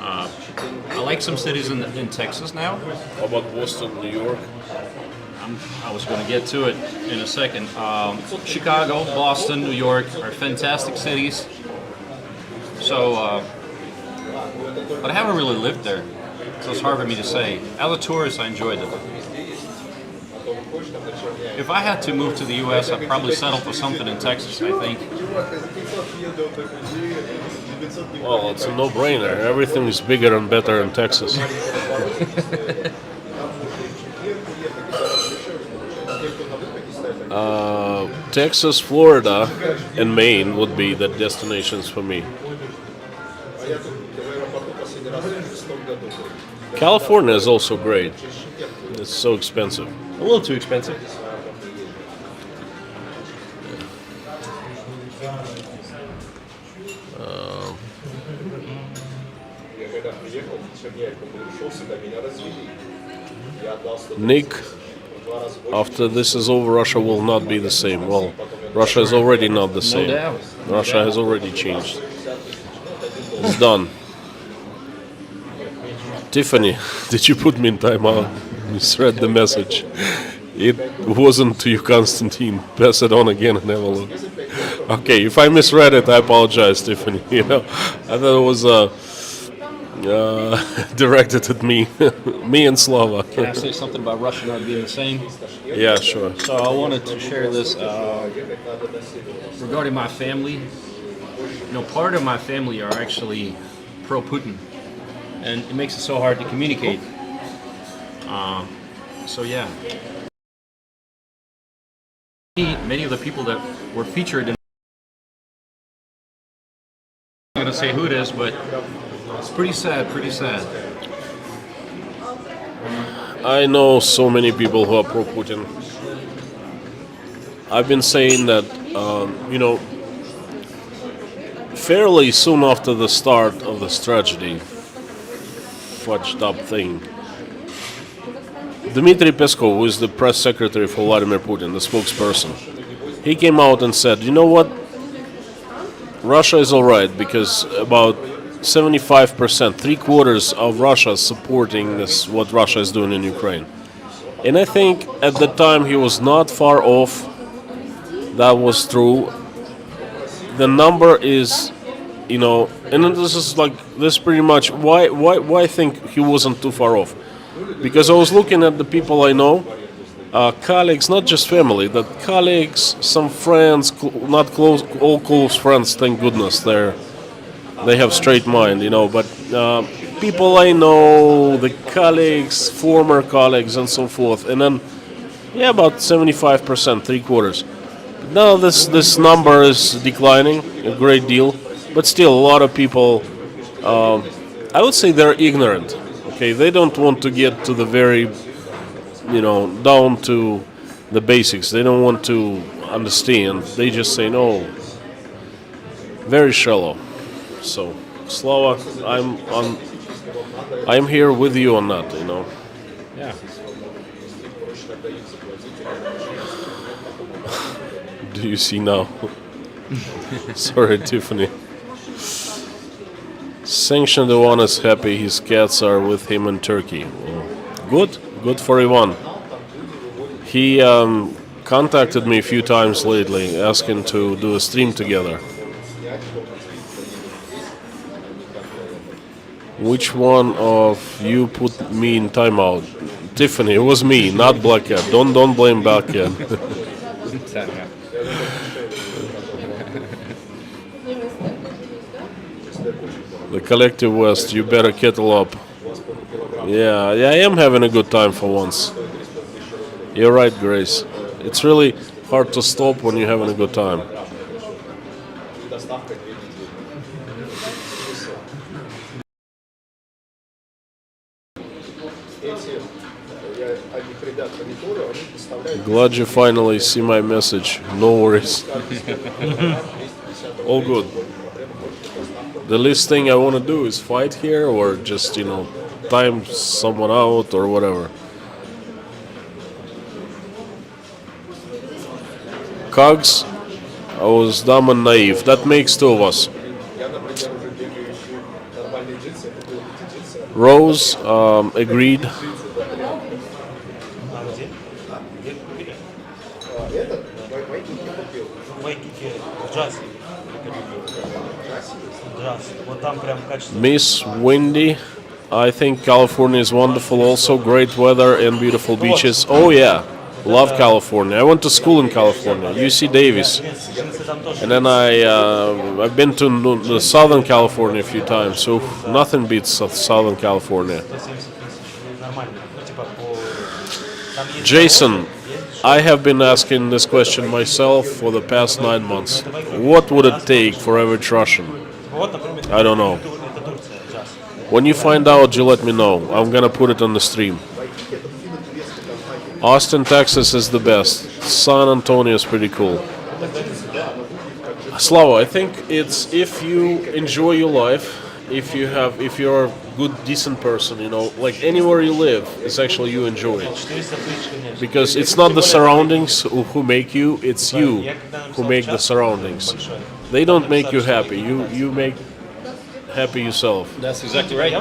I like some cities in Texas now.
How about Boston, New York?
I was going to get to it in a second. Chicago, Boston, New York are fantastic cities. So, but I haven't really lived there, so it's hard for me to say. As a tourist, I enjoyed it. If I had to move to the U.S., I'd probably settle for something in Texas, I think.
Well, it's a no-brainer. Everything is bigger and better in Texas. Texas, Florida, and Maine would be the destinations for me. California is also great. It's so expensive.
A little too expensive.
Nick, after this is over, Russia will not be the same. Well, Russia is already not the same.
doubt. No
Russia
doubt.
has already changed. It's done. Tiffany, did you put me in timeout? Misread the message. It wasn't to you, Constantine. Pass it on again and have a look. Okay, if I misread it, I apologize, Tiffany. You know, I thought it was directed at me, me and Slava.
Can I say something about Russia not being the same?
Yeah, sure.
So I wanted to share this regarding my family. You know, part of my family are actually pro-Putin, and it makes it so hard to communicate. So yeah, many of the people that were featured in, I'm not gonna say who it is, but it's pretty sad. Pretty sad.
I know so many people who are pro-Putin. I've been saying that, you know, fairly soon after the start of this tragedy, fudged up thing, Dmitry Peskov, who is the press secretary for Vladimir Putin, the spokesperson, he came out and said, you know what, Russia is alright because about 75%, 3/4 of Russia is supporting this, what Russia is doing in Ukraine. And I think at the time he was not far off. That was true. The number is, you know, and this is like, this pretty much, why I think he wasn't too far off? Because I was looking at the people I know, colleagues, not just family, that colleagues, some friends, not close, all close friends, thank goodness, they have straight mind, you know, but people I know, the colleagues, former colleagues and so forth, and then, yeah, about 75%, 3/4. Now this number is declining a great deal, but still a lot of people, I would say they're ignorant. Okay, they don't want to get to the very, you know, down to the basics. They don't want to understand. They just say no. Very shallow. So, Slava, I'm here with you on that. You know.
Yeah.
Do you see now? Sorry, Tiffany. Sanctioned Ivan is happy his cats are with him in Turkey. Well, good for Ivan. He contacted me a few times lately asking to do a stream together. Which one of you put me in timeout? Tiffany, it was me, not Black Cat. Don't blame Black Cat. The Collective West, you better kettle up. Yeah, I am having a good time for once. You're right, Grace. It's really hard to stop when you're having a good time. Glad you finally see my message. No worries. All good. The least thing I want to do is fight here or just, time someone out or whatever. Cogs, I was dumb and naive. That makes two of us. Rose, agreed. Miss Windy, I think California is wonderful also. Great weather and beautiful beaches. Oh yeah, love California. I went to school in California, UC Davis. And then I've been to the Southern California a few times, so nothing beats Southern California. Jason, I have been asking this question myself for the past 9 months. What would it take for average Russian? I don't know. When you find out, you let me know. I'm gonna put it on the stream. Austin, Texas is the best. San Antonio is pretty cool. Slava, I think it's if you enjoy your life, if you're a good, decent person, like anywhere you live, it's actually you enjoy it. Because it's not the surroundings who make you, it's you who make the surroundings. They don't make you happy, you make happy yourself.
That's exactly right.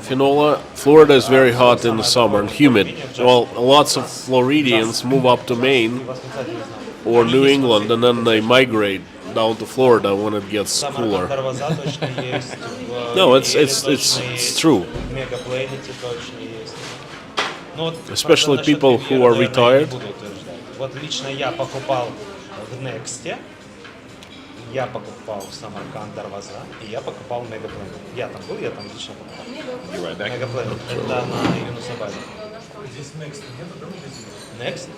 Finola, Florida is very hot in the summer and humid. Well, lots of Floridians move up to Maine or New England and then they migrate down to Florida when it gets cooler. No, it's true. Especially people who are retired.
Я покупал в Самарканд Дарваза, и я покупал Мегапланет. Я там был, я там лично покупал. Мегапланет. Это на Юнусабазе. Здесь Next нет, да? Next?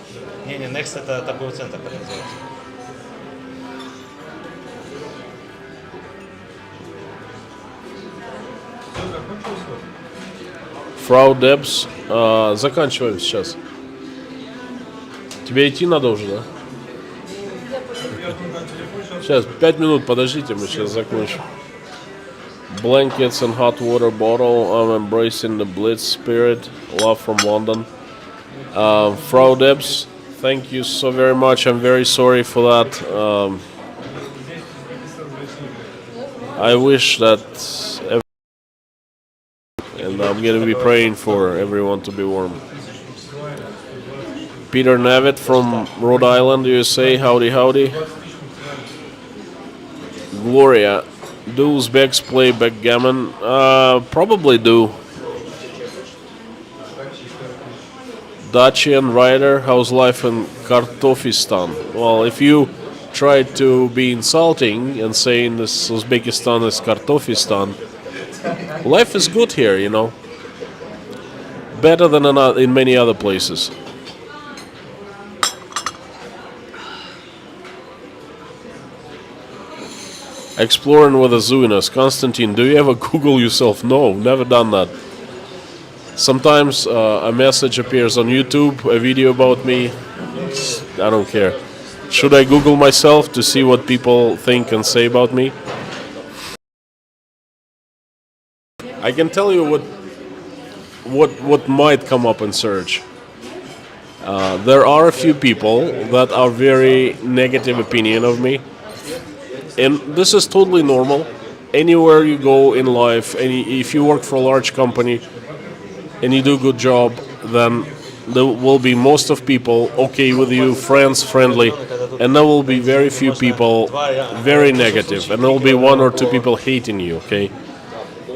Не, Next это торговый центр, который называется.
Фрау Дебс, заканчиваем сейчас. Тебе идти надо уже, да? Сейчас, 5 минут, подождите, мы сейчас закончим. Blankets and hot water bottle. I'm embracing the Blitz spirit. Love from London. Frau Debs, thank you so very much. I'm very sorry for that. I wish that and I'm going to be praying for everyone to be warm. Peter Navitt from Rhode Island, USA. Howdy, howdy. Gloria, do Uzbeks play backgammon? Probably do. Dacian Rider, how's life in Kartofistan? Well, if you try to be insulting and saying this Uzbekistan is Kartofistan, life is good here, Better than in many other places. Exploring with a Zuinas. Constantine, do you ever Google yourself? No, never done that. Sometimes a message appears on YouTube, a video about me. I don't care. Should I Google myself to see what people think and say about me? I can tell you what might come up in search. There are a few people that are very negative opinion of me. And this is totally normal. Anywhere you go in life, if you work for a large company and you do a good job, then there will be most of people okay with you, friends, friendly, and there will be very few people very negative, and there will be 1 or 2 people hating you, okay?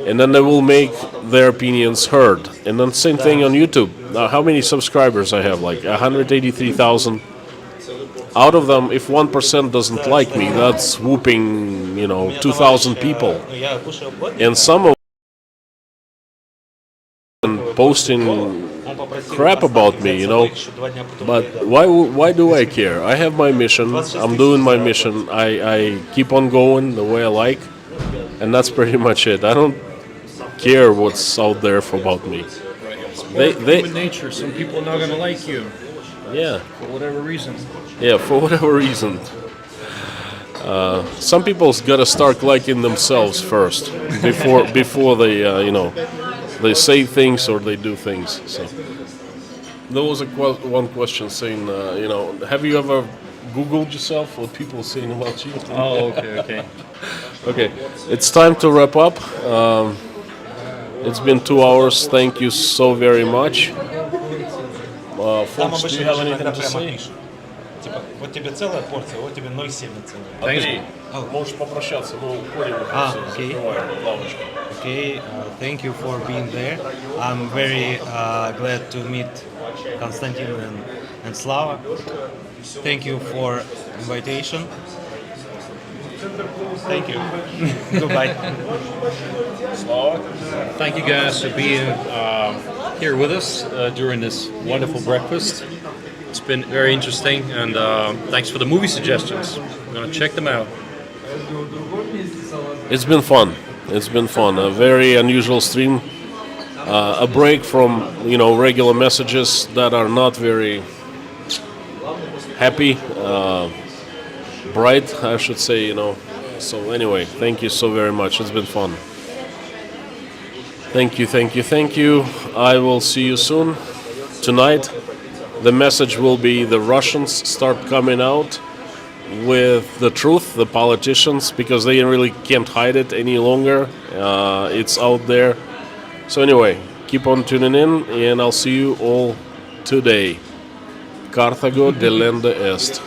And then they will make their opinions heard. And then same thing on YouTube. Now, how many subscribers I have? Like 183,000. out of them, if 1% doesn't like me, that's whooping, 2,000 people. And some of them posting crap about me, But why do I care? I have my mission. I'm doing my mission. I keep on going the way I like, and that's pretty much it. I don't care what's out there about me.
Human nature. Some people are not going to like you
Yeah,
for whatever reason.
yeah, for whatever reason. Some people's gotta start liking themselves first before they they say things or they do things. So there was one question saying, have you ever Googled yourself what people are saying about you?
Oh, okay.
Okay, it's time to wrap up. It's been 2 hours. Thank you so very much. Folks, do you have anything to say?
Типа, вот тебе целая порция, вот тебе 0,7 целая.
Андрей, можешь попрощаться, мы уходим.
Okay. Okay, thank you for being there. I'm very glad to meet Konstantin and Slava. Thank you for invitation. Thank you. Goodbye.
Thank you guys for being here with us during this wonderful breakfast. It's been very interesting, and thanks for the movie suggestions. I'm gonna check them out.
It's been fun. It's been fun. A very unusual stream. A break from regular messages that are not very happy, bright, I should say. So anyway, thank you so very much. It's been fun. Thank you, thank you, thank you. I will see you soon. Tonight, the message will be the Russians start coming out with the truth, the politicians, because they really can't hide it any longer. It's out there. So anyway, keep on tuning in, and I'll see you all today. Carthago delende est.